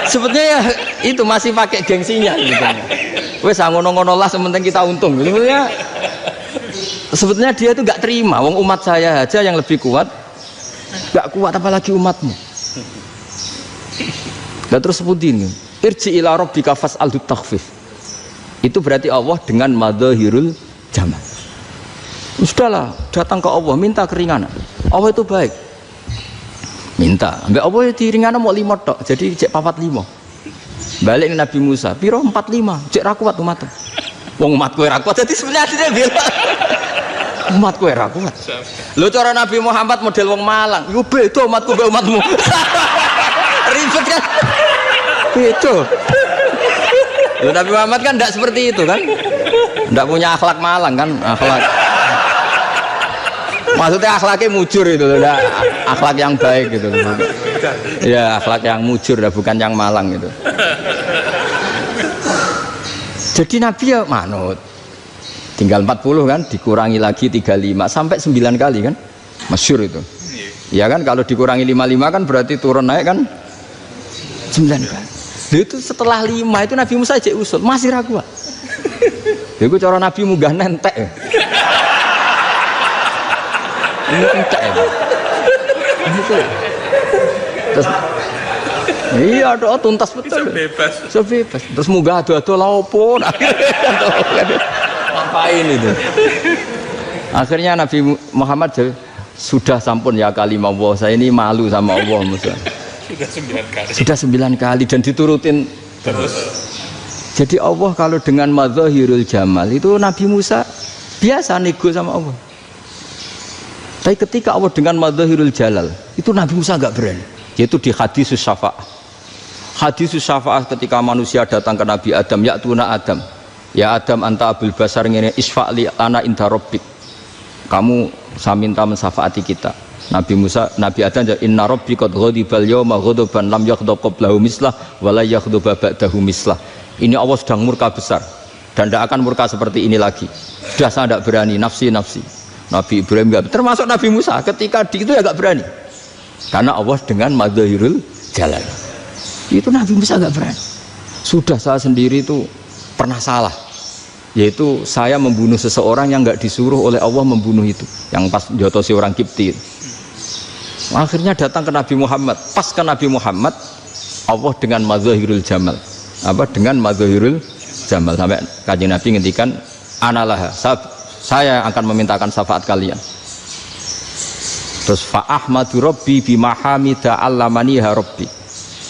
sebetulnya ya itu masih pakai gengsinya gitu. Wes ngono-ngono lah sementing kita untung. Sebetulnya dia itu enggak terima wong umat saya aja yang lebih kuat. Enggak kuat apalagi umatmu. Dan terus sebutin irji ila rabbika fas'alhu takhfif. Itu berarti Allah dengan madzahirul jamal. Sudahlah, datang ke Allah minta keringanan. Allah itu baik. Minta, ambek Allah ya diringanan mau 5 tok. Jadi cek 45. Balik ke Nabi Musa, piro 45, cek ra kuat umat. Wong umatku ora kuat. Jadi sebenarnya dia bilang umatku ora kuat. Lho cara Nabi Muhammad model wong Malang, yo beda umatku mbek umatmu. Ribet kan? Beda. Lho Nabi Muhammad kan enggak seperti itu kan? Enggak punya akhlak Malang kan? Akhlak. Maksudnya akhlaknya mujur itu, enggak akhlak yang baik gitu. Ya, akhlak yang mujur bukan yang Malang gitu. Jadi Nabi ya manut. Tinggal 40 kan, dikurangi lagi 35 sampai 9 kali kan? Masyhur itu. Ya kan kalau dikurangi 55 kan berarti turun naik kan 9 kali. Itu setelah 5 itu Nabi Musa aja usul, masih ragu. Itu cara Nabi munggah nentek. Ini entek ya. Terus iya doa tuntas betul. Sebebas. Terus munggah ado-ado laopo. Ngapain itu? Akhirnya Nabi Muhammad sudah sampun ya kalimah Allah, saya ini malu sama Allah Musa. Sudah 9 kali dan diturutin terus. Jadi Allah kalau dengan madzahirul jamal itu Nabi Musa biasa nego sama Allah. Tapi ketika Allah dengan madzahirul jalal itu Nabi Musa enggak berani. Yaitu di hadisus syafa'ah. Hadisus syafa'ah ketika manusia datang ke Nabi Adam, ya'tuna Adam. Ya Adam anta abul basar ngene isfa'li ana inda rabbik. Kamu saya minta mensafaati kita. Nabi Musa, Nabi Adam inna rabbi qad ghadibal yawma ghadaban lam yaghdab qablahu mislah wa la yaghdab ba'dahu mislah. Ini Allah sedang murka besar dan tidak akan murka seperti ini lagi. Sudah saya tidak berani, nafsi. Nabi Ibrahim enggak, termasuk Nabi Musa ketika di itu ya enggak berani. Karena Allah dengan madzahirul jalal. Itu Nabi Musa enggak berani. Sudah saya sendiri itu pernah salah. Yaitu saya membunuh seseorang yang enggak disuruh oleh Allah membunuh itu. Yang pas jotosi orang Kipti. Akhirnya datang ke Nabi Muhammad. Pas ke Nabi Muhammad Allah dengan madzahirul jamal. Dengan madzahirul jamal sampai Kanjeng Nabi ngendikan analah saya akan memintakan syafaat kalian. Terus fa ahmadu rabbi bima hamida allamaniha rabbi.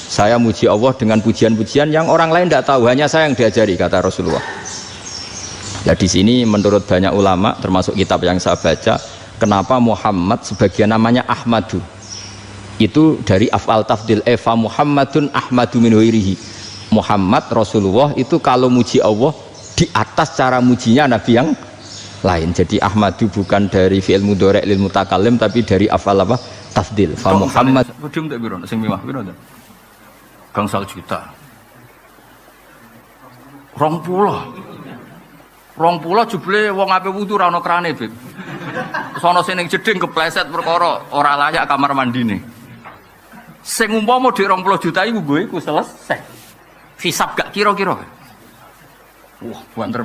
Saya muji Allah dengan pujian-pujian yang orang lain tidak tahu, hanya saya yang diajari, kata Rasulullah. Nah di sini menurut banyak ulama termasuk kitab yang saya baca, kenapa Muhammad sebagian namanya Ahmadu? Itu dari af'al tafdil fa Muhammadun ahmadu min ghairihi. Muhammad Rasulullah itu kalau muji Allah di atas cara mujinya Nabi yang lain. Jadi Ahmadu bukan dari fi'il mudhari' lil mutakallim tapi dari af'al apa? Tafdil. Fa Muhammad podium tak biro sing mewah piro ta? Gangsal juta. 20 jebule wong ape wudu ora ana krane, Bib. Sono sing ning jeding kepleset perkara ora layak kamar mandine. Sing umpama dhek 20 juta iku nggo iku selesai. Hisab gak kira-kira. Wah, banter.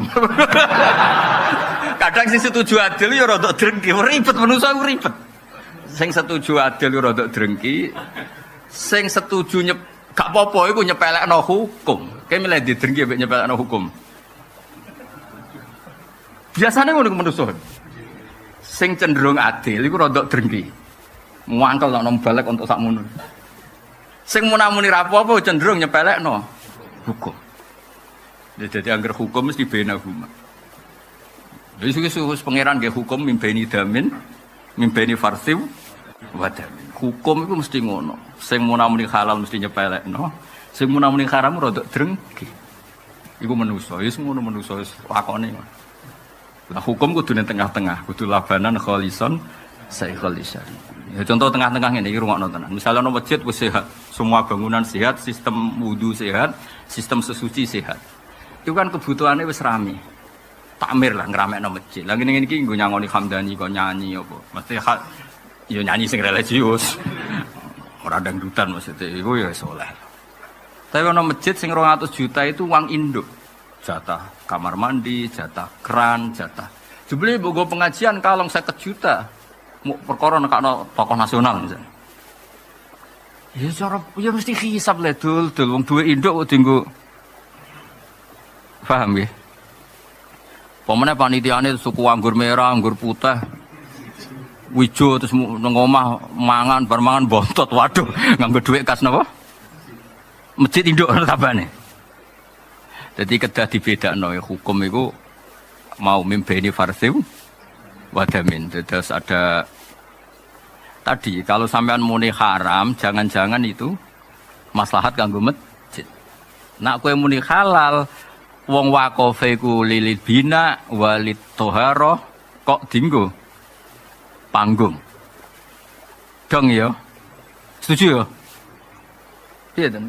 Kadang sing setuju adil ya rada drengki, ribet manusa ku ribet. Sing setuju adil ya rada drengki, sing setuju gak apa-apa iku nyepelekno hukum. Kae milih didrengki mek nyepelekno hukum. Biasane ngono ku manusa. Sing cenderung adil iku rada drengki. Muangkel nek balik untuk sakmono. Sing munamuni ra apa-apa cenderung nyepelekno hukum. Jadi anggar hukum mesti bainahuma. Jadi suus pangeran nggih hukum mimbeni damin, mimbeni farsiw wadamin. Hukum itu mesti ngono. Sing munamuni halal mesti nyepelekno, sing munamuni haram rada drengki. Iku manusa, wis ngono manusa wis lakone. Lah hukum kudu ning tengah-tengah, kudu labanan khalisan saikhul lisan. Ya contoh tengah-tengah ngene iki rungokno tenan. Misalnya ono masjid wis sehat, semua bangunan sehat, sistem wudu sehat, sistem sesuci sehat. Itu kan kebutuhannya wis rame. takmir lah ngramekno masjid. Lah ngene iki nggo nyangoni Hamdani kok nyanyi apa. Mesti ya nyanyi sing religius. Ora dangdutan maksudnya iku ya saleh. Tapi ono masjid sing 200 juta itu uang induk. Jatah kamar mandi, jatah keran, jatah. Jebule mbok pengajian kalong 50 juta. Mau perkara nekakno tokoh nasional misalnya. Ya cara ya mesti hisab le dul wong duwe induk kok dienggo. Paham nggih? Pemene panitiane suku anggur merah, anggur putih. Wijo terus nang omah mangan bar mangan bontot. Waduh, nganggo dhuwit kas napa? Masjid induk tabane. Dadi kedah dibedakno hukum iku mau mimbeni farsiu wadamin. Terus ada tadi kalau sampean muni haram, jangan-jangan itu maslahat kanggo masjid. Nak kowe muni halal, wong wakofe ku lilil bina walid toharoh kok dinggo panggung. Dong ya. Setuju ya? Iya dong.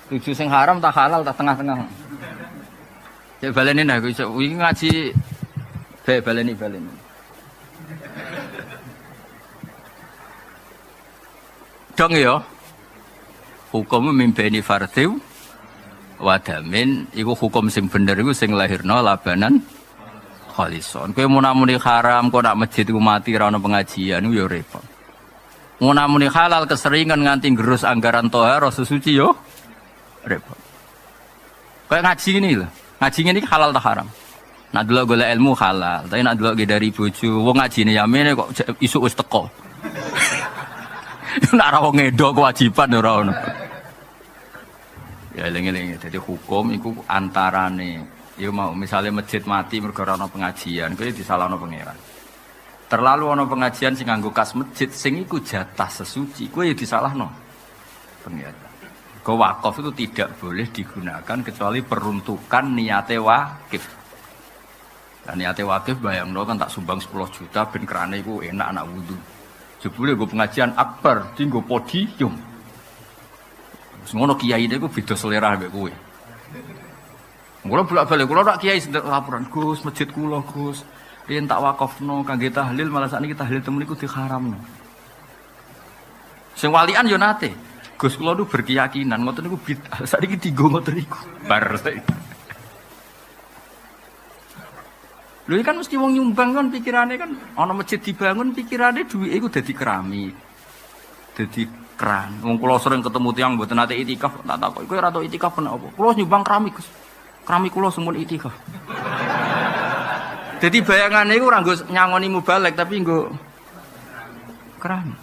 Setuju sing haram tak halal tak tengah-tengah. Cek baleni nah iki ngaji baleni. Dong ya. Hukum mimpeni fardhu wadamin iku hukum sing bener iku sing lahirna labanan khalison. Kowe munamuni haram kok nak masjid iku mati ra ono pengajian iku ya repot. Munamuni halal keseringan nganti ngerus anggaran toharo sesuci yo repot. Kowe ngaji ngene lho. Ngaji ngene iki halal ta haram? Nak delok golek ilmu halal, tapi nak delok dari bojo wong ngajine yamene kok isuk wis teko. Nak ra wong edo kewajiban ora ono. Ya eling-eling dadi hukum iku antarane ya mau misalnya masjid mati mergo ana pengajian kuwi disalahno pangeran. Terlalu ana pengajian sing nganggo kas masjid sing iku jatah sesuci kuwi ya disalahno pangeran. Go wakaf itu tidak boleh digunakan kecuali peruntukan niate wakif. Dan niate wakif bayangno kan tak sumbang 10 juta ben kerane iku enak anak wudu. Jebule go pengajian akbar dienggo podium. Semono kiai niku beda selera mbek kowe. Kula bolak-balik kula tak kiai sendak laporan, Gus, masjid kula, Gus. Riyen tak wakafno kangge tahlil malah sakniki tahlil temen niku diharamno. Sing walian yo nate. Gus kula niku berkeyakinan ngoten niku bid'ah. Sakniki dienggo ngoten niku. Bar saiki. Lho kan mesti wong nyumbang kan pikirane kan ana masjid dibangun pikirane duwike iku dadi keramik. Dadi keran. Wong kula sering ketemu tiyang mboten nate itikaf tak takoki kowe ora tau itikaf napa? Kula nyumbang keramik, Gus. Keramik kula semun itikaf. Jadi bayangane iku ora nggo nyangoni mubalek tapi nggo keramik.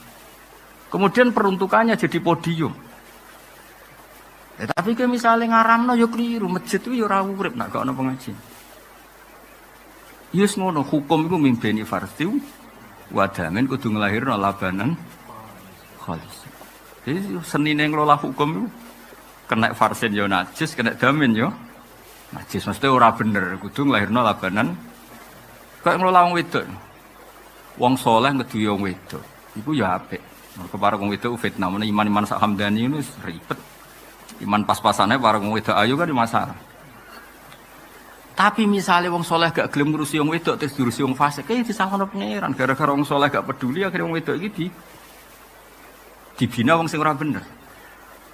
Kemudian peruntukannya jadi podium. Ya, tapi ke misalnya ngaramno ya keliru, masjid itu ya ora urip nek gak ana pengajian. Yes ngono, hukum iku mimbeni fardhu wadamin kudu nglahirno labanan khalis. Jadi senine ngelola hukum itu kena farsin yo najis, kena damin yo najis. Mesti ora bener, kudu nglahirno labanan. Kayak ngelola wong wedok. Wong saleh ngeduwe wong wedok. Iku ya apik. Mergo para wong wedok fitnah, men iman-iman sak Hamdani ini ribet. Iman pas-pasane para wong wedok ayu kan masalah. Tapi misalnya wong soleh gak gelem ngurusi wong wedok terus diurusi wong fasik, kayak disalahno pangeran. Gara-gara wong soleh gak peduli akhirnya wong wedok iki dibina wong sing ora bener.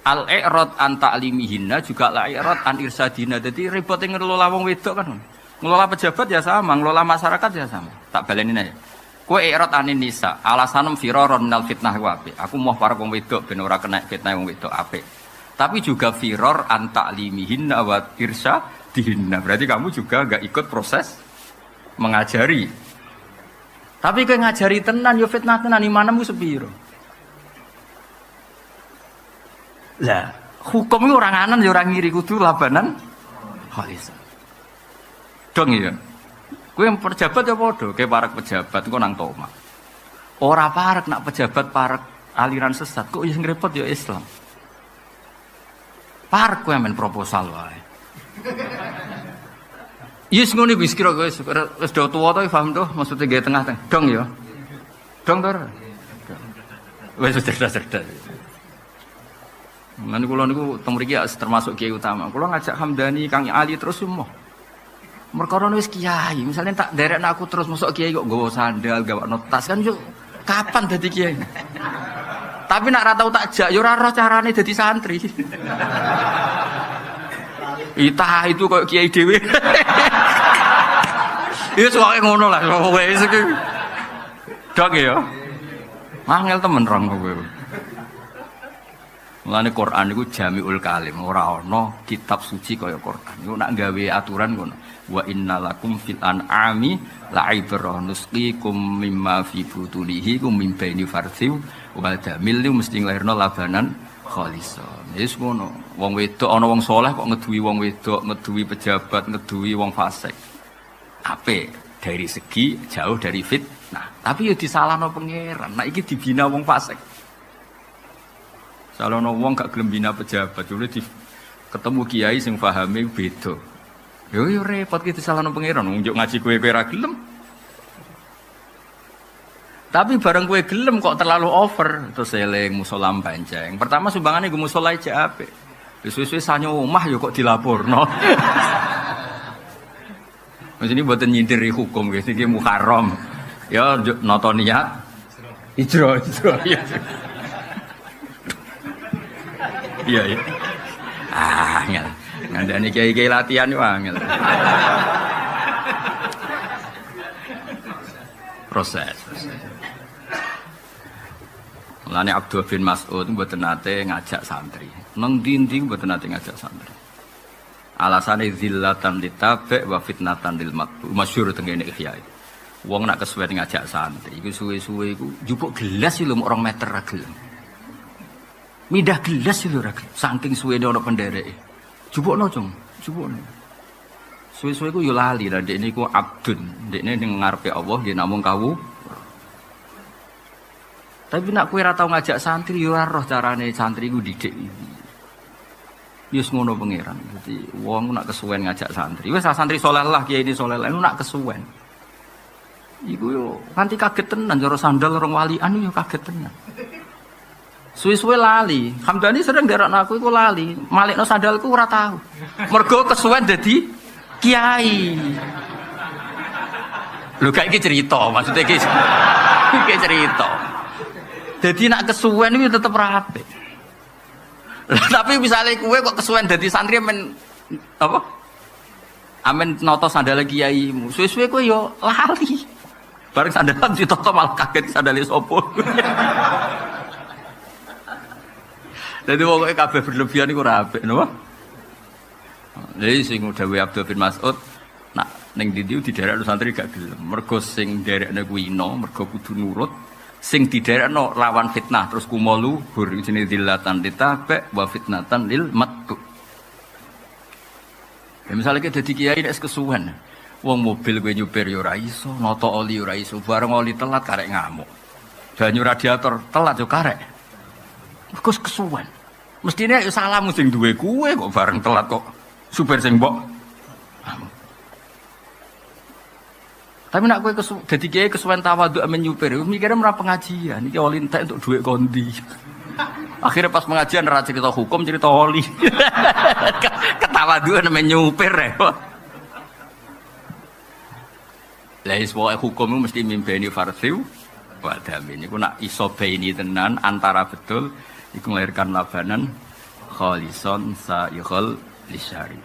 Al-i'rad an ta'limihinna juga al-i'rad an irsadina. Dadi repot ngelola wong wedok kan. Ngelola pejabat ya sama, ngelola masyarakat ya sama. Tak baleni aja. Kowe i'rad anin nisa, alasanem firaron minal fitnah ku apik. Aku mau para wong wedok ben ora kena fitnah wong wedok apik. Tapi juga firor an ta'limihinna wa irsadina. Berarti kamu juga enggak ikut proses mengajari. Tapi kowe ngajari tenan yo fitnah tenan imanmu sepiro? Lah, hukum itu orang anan ya orang ngiri kudu labanan khalis. Dong ya. Kowe yang pejabat ya padha, kayak parek pejabat engko nang toma. Ora parek nak pejabat parek aliran sesat, kok sing repot ya Islam. Parek kowe men proposal wae. Yes ngono wis kira wis do tuwa to paham to maksudnya gawe tengah-tengah. Dong ya. Dong to. Wis cerdas-cerdas. Lan kula niku teng mriki termasuk kiai utama. Kula ngajak Hamdani, Kang Ali terus semua. Merkara wis kiai, misalnya tak nderekno aku terus mosok kiai kok nggawa sandal, gawa tas kan yo kapan dadi kiai? Tapi nak ra tau tak jak yo ora roh carane dadi santri. Itah itu kok kiai dhewe. Iya soalnya ngono lah, wis iki. Dok ya. Angel temen rong kowe. Mulane Quran iku jamiul kalim, ora ana kitab suci kaya Quran. Iku nak gawe aturan ngono. Wa innalakum fil an'ami la'ibrah nusqikum mimma fi butunihi kum min baini farthi wa damil mesti nglairno labanan khalisan. Wis ngono. Wong wedok ana wong saleh kok ngeduwi wong wedok, ngeduwi pejabat, ngeduwi wong fasik. Apik dari segi jauh dari fitnah. Tapi ya disalahno pangeran. Nek iki dibina wong fasik. Salahno wong gak gelem bina pejabat, jare ketemu kiai sing pahame beda. Yo repot ki disalahno pangeran, njuk ngaji kowe ora gelem. Tapi bareng kowe gelem kok terlalu over, terus eling musala panceng. Pertama sumbangane nggo musala aja apik. Wis-wis sanyo omah yo kok dilaporno. Mas ini buatan nyindiri hukum, guys. Ini muharram. Ya, nata niat. Ijro. Iya. Angel. Ngandani kiai-kiai latihan yo angel. Proses. Mulane Abdul bin Mas'ud mboten nate ngajak santri. Nang ndi-ndi mboten nate ngajak santri. Alasane zillatan litabe wa fitnatan lil matbu. Masyhur teng kene kiai. Wong nak kesuwen ngajak santri iku suwe-suwe iku njupuk gelas lho 2 meter ra gelem. Midah gelas lho ra gelem. Saking suwene ana pendereke. Jupukno, Cung. Jupukno. Suwe-suwe ku yo lali lah ndekne iku abdun. Ndekne ning ngarepe Allah nggih namung kawu. Tapi nak kowe ora tau ngajak santri yo ora roh carane santri ku didik. Yus ngono pangeran. Dadi wong nak kesuwen ngajak santri. Wis santri saleh lah kiai ini saleh lah nak kesuwen. Iku yo kanthi kaget tenan jaro sandal orang walian yo kaget tenan. Suwe-suwe lali. Hamdani sering nderakno aku iku lali. Malikno sandalku ora tahu. Mergo kesuwen dadi kiai. Lho kayak iki cerita, maksudnya iki cerita. Jadi nak kesuwen itu tetap rapi. Tapi misalnya kue kok kesuwen dadi santri amen apa? Amen noto sandal kiaimu. Suwe-suwe kue yo lali. Bareng sandalan ditoto malah kaget sandale sapa. Jadi pokoke kabeh berlebihan iku ora apik, napa? Lha sing dawuh Abdul bin Mas'ud nak ning ndi diderekno santri gak gelem. Mergo sing derekne kuwi ino, mergo kudu nurut. Sing diderekno lawan fitnah terus kumolu hur jenenge zillatan litabe wa fitnatan lil mattu. Ya misale ki dadi kiai nek kesuwen. Wong mobil kowe nyupir yo ora iso, nata oli ora iso, bareng oli telat karek ngamuk. Banyu radiator telat yo karek. Mergo kesuwen. Mestine yo salahmu sing duwe kuwe kok bareng telat kok supir sing mbok. Tapi nak kowe dadi kiai kesuwen tawadhu amen nyupir, mikire ora pengajian, iki oli entek untuk dhuwit kondi. Akhirnya pas pengajian ora cerita hukum, cerita oli. Ketawadhuan amen nyupir ya. Lah is hukum mesti mimpeni farsiu wa damin. Iku nak iso baini tenan antara betul iku melahirkan labanan khalison sa'ikhul lisyari.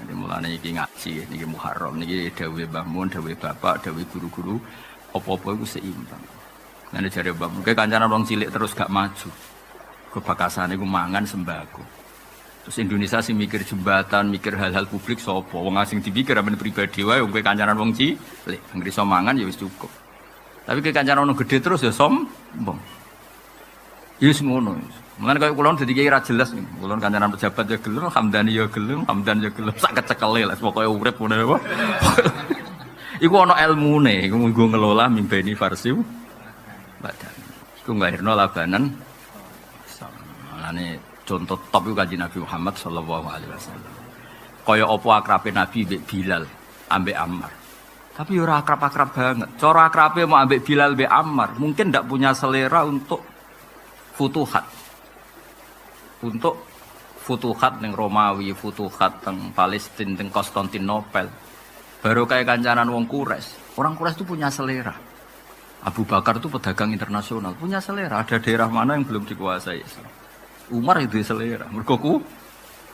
Jadi mulane iki ngaji niki Muharram niki dawuhe Mbah Mun, dawuhe bapak, dawuhe guru-guru apa-apa iku seimbang. Ngene jare Mbah Mun, kancanan wong cilik terus gak maju. Kebakasane iku mangan sembako. Terus Indonesia sih mikir jembatan, mikir hal-hal publik sapa? Wong asing dipikir amen pribadi wae wong kowe kancanan wong cilik, anggere iso mangan ya wis cukup. Tapi kowe kancanan wong gedhe terus ya sombong. Ya wis ngono. Mulane kaya kula dadi kiai ra jelas niku. Kula kancanan pejabat ya gelem, Hamdani ya gelem, Hamdan ya gelem, sak kecekele lah pokoke urip ngono apa. Iku ana ilmune, iku nggo ngelola mimpeni farsiu badan. Iku nglairno labanan. Mulane contoh top itu Kanjeng Nabi Muhammad sallallahu alaihi wasallam. Kaya apa akrabe Nabi mbek Bilal ambek Ammar. Tapi ora akrab-akrab banget. Cara akrabe mau ambek Bilal mbek Ammar, mungkin ndak punya selera untuk futuhat. Untuk futuhat ning Romawi, futuhat teng Palestina, teng Konstantinopel. Baru kayak kancanan wong Quraisy. Orang Quraisy itu punya selera. Abu Bakar itu pedagang internasional, punya selera. Ada daerah mana yang belum dikuasai Islam. Umar itu selera. Mergo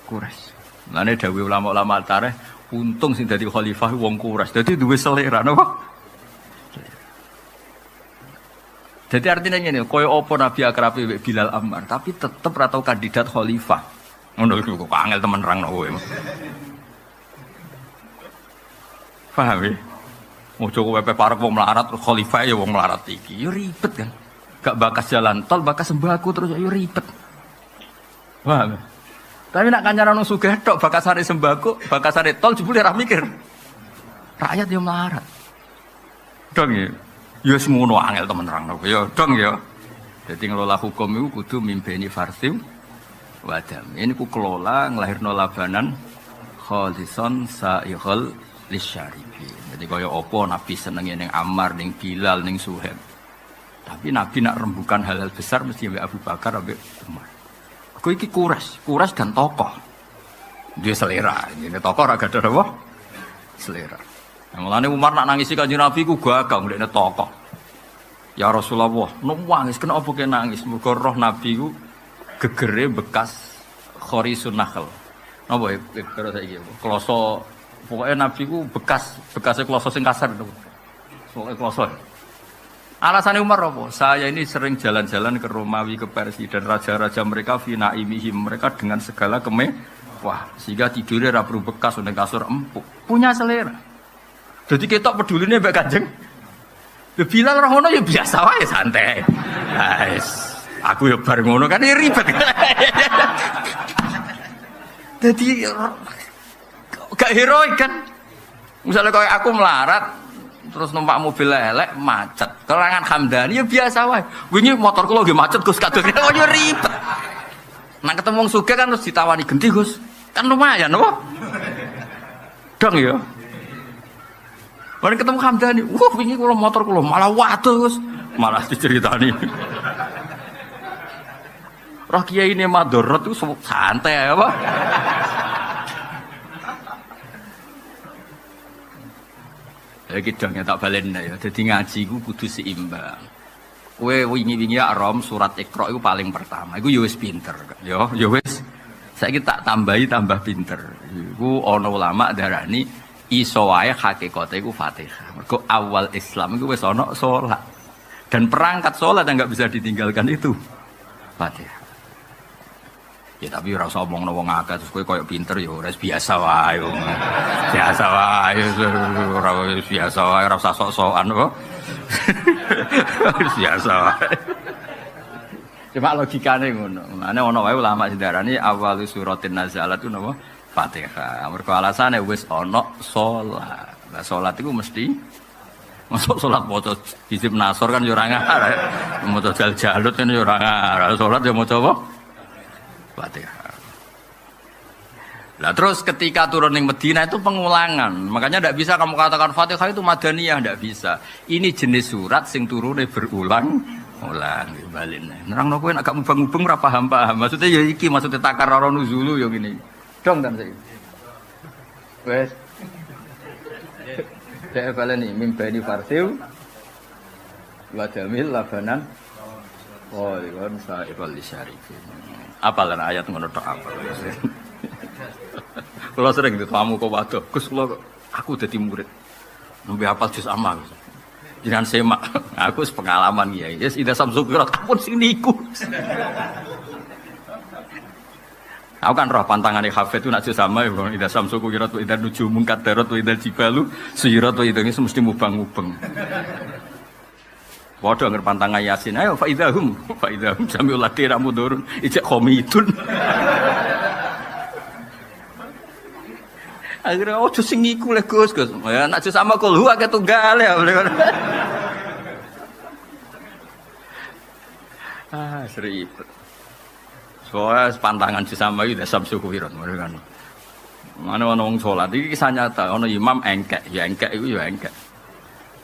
Quraisy. Lane dawuh ulama-ulama tarikh, untung sing dadi khalifah wong Quraisy. Dadi duwe selera napa? Jadi artinya ini, koyo opo Nabi akrab Bilal Ammar, tapi tetap atau kandidat khalifah. Ngono iku kok angel temen nerangno kowe. Paham ya? Ojo kowe parek wong melarat terus khalifah ya wong melarat iki. Yo ribet kan. Gak bakas jalan tol, bakas sembako terus yo ribet. Paham ya? Tapi nak kancaran wong sugih tok bakasane sembako, bakasane tol jebule ra mikir. Rakyat yo melarat. Dong ya. Ya semono angel temen nerangno. Ya dong ya. Dadi ngelola hukum iku kudu mimpeni farsim wadam. Ini ku kelola nglahirno labanan khalison sa'ighal lisyaribin. Jadi kaya apa Nabi senenge ning Ammar, ning Bilal, ning Suhaib. Tapi Nabi nak rembukan hal-hal besar mesti ambek Abu Bakar, ambek Umar. Aku iki Quraisy dan tokoh. Dia selera. Ini tokoh ra gadah apa? Selera. Mulane Umar nak nangisi Kanjeng Nabi ku gagang ndekne tokoh. Ya Rasulullah, nangis kenapa kok nangis? Mergo roh Nabi ku gegere bekas khorisun nakhl. Napa karo saiki? Kloso pokoke Nabi ku bekase kloso sing kasar to. Pokoke kloso. Alasannya Umar apa? Saya ini sering jalan-jalan ke Romawi, ke Persia dan raja-raja mereka fina imihim, mereka dengan segala wah, sehingga tidurnya ra perlu bekas ning kasur empuk. Punya selera. Jadi ketok peduline mbek Kanjeng. Bilal ora ngono ya biasa wae santai. Guys, aku ya bar ngono kan ribet. Jadi gak heroik kan. Misalnya kayak aku melarat terus numpak mobil elek macet. Kelangan Hamdani ya biasa wae. Wingi motorku lho macet Gus kadung. Oh ya ribet. Nah ketemu wong sugih kan terus ditawani genti Gus. Kan lumayan apa? Dong ya. Mari ketemu Hamdani, wingi kula motor kula malah waduh Gus, malah diceritani. Roh kiai ini madharat itu santai apa? Ya kidangnya tak balena ya. Dadi ngaji ku kudu seimbang. Kowe wingi-wingi Rom surat Iqra iku paling pertama. Iku ya wis pinter. Ya wis. Saiki tak tambahi tambah pinter. Iku ana ulama darani iso wae hakikate iku Fatihah. Mergo awal Islam iku wis ana salat. Dan perangkat salat yang enggak bisa ditinggalkan itu Fatihah. Ya tapi ora usah omongno wong akeh terus kowe koyo pinter ya ora biasa wae. Biasa wae ora biasa wae ora usah sok-sokan kok. Biasa wae. Cuma logikane ngono. Mane ana wae ulama sing darani awal suratin nazalat itu napa? Fatihah. Mergo alasane wis ana salat. Lah salat iku mesti masuk salat maca hizib nasor kan yo ora ngarep. Maca jal-jalut kan yo ora ngarep. Salat yo maca apa? Fatihah. Lah terus ketika turun ning Madinah itu pengulangan. Makanya ndak bisa kamu katakan Fatihah itu madaniyah, ndak bisa. Ini jenis surat sing turune berulang-ulang balene. Nerangno kowe nek gak mubeng-mubeng ora paham-paham. Maksudnya ya iki maksudnya takarrara nuzulu yo ngene. Dong kan saya. Wes. Saya baleni mimpeni farsiu wa jamil labanan. Oh, ikon saibal lisyarifin. Apalan ayat ngono tok apa. Kalau sering ditamu kok waduh, Gus kula aku dadi murid. Nembe hafal juz amma. Jenengan semak, aku pengalaman kiai. Yes, ida samsukirat ampun sing niku. Aku kan roh pantangannya hafid itu nak sama ya, ida samsuku kirat wa ida nujumun kadarat wa ida jibalu suyirat wa ida ini mesti mubang-mubang. Waduh anger pantangan Yasin, ayo faidahum jami'ul laki ramudurun ijak komidun. Akhirnya ojo sing iku le Gus. Ya nak sama kulhu akeh tunggal ya. Seribet. Soalnya pantangan sama itu samsu kuwirat mereka kan. Mana wong salat iki kisah nyata, ana imam engkek, ya engkek iku ya engkek.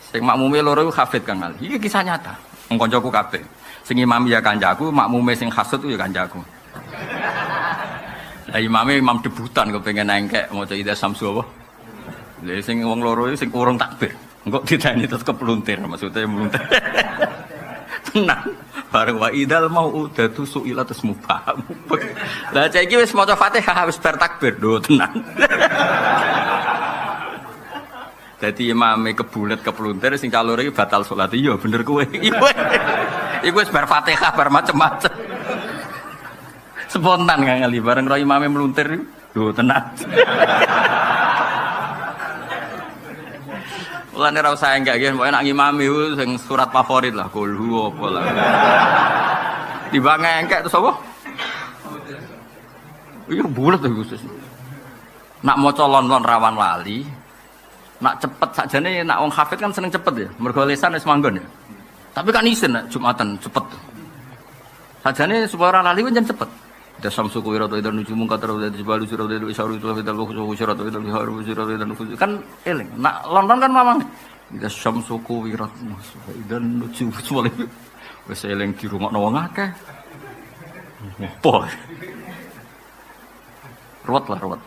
Sing makmume loro iku hafid Kang Ali. Iki kisah nyata. Wong kancaku kabeh. Sing imam ya kancaku, makmume sing hasud ya kancaku. Lah imame imam debutan kepengin engkek maca ida samsu apa? Lha sing wong loro iki sing urung takbir. Engko ditani terus kepluntir maksudnya meluntir. Tenang. Bareng wa idal mau udatu suila terus mubah. Lah saiki wis maca Fatihah wis bar takbir lho tenang. Dadi imame kebulet kepluntir sing calur iki batal salat. Iya bener kowe. Iku wis bar Fatihah bar macem-macem. Spontan kang ngali bareng ro imame meluntir lho tenang. Mulane ra usah enggak nggih, pokoke nek ngimami sing surat favorit lah, kulhu apa lah. Timbang engkek terus apa? Iya bulet to Gusti. Nak maca lon-lon rawan lali. Nak cepet sakjane nak wong hafid kan seneng cepet ya, mergo lisan wis manggon ya. Tapi kan isin nak Jumatan cepet. Sakjane supaya ora lali kan cepet. Dasam suku irato dan nujumun kata rawat jibalu sirato itu isyaru itu fital buku sirato itu haru sirato dan nuju kan eling nak London kan mamang dasam suku irato dan nuju semua wes eling di rumah nawang akeh apa ruwet lah ruwet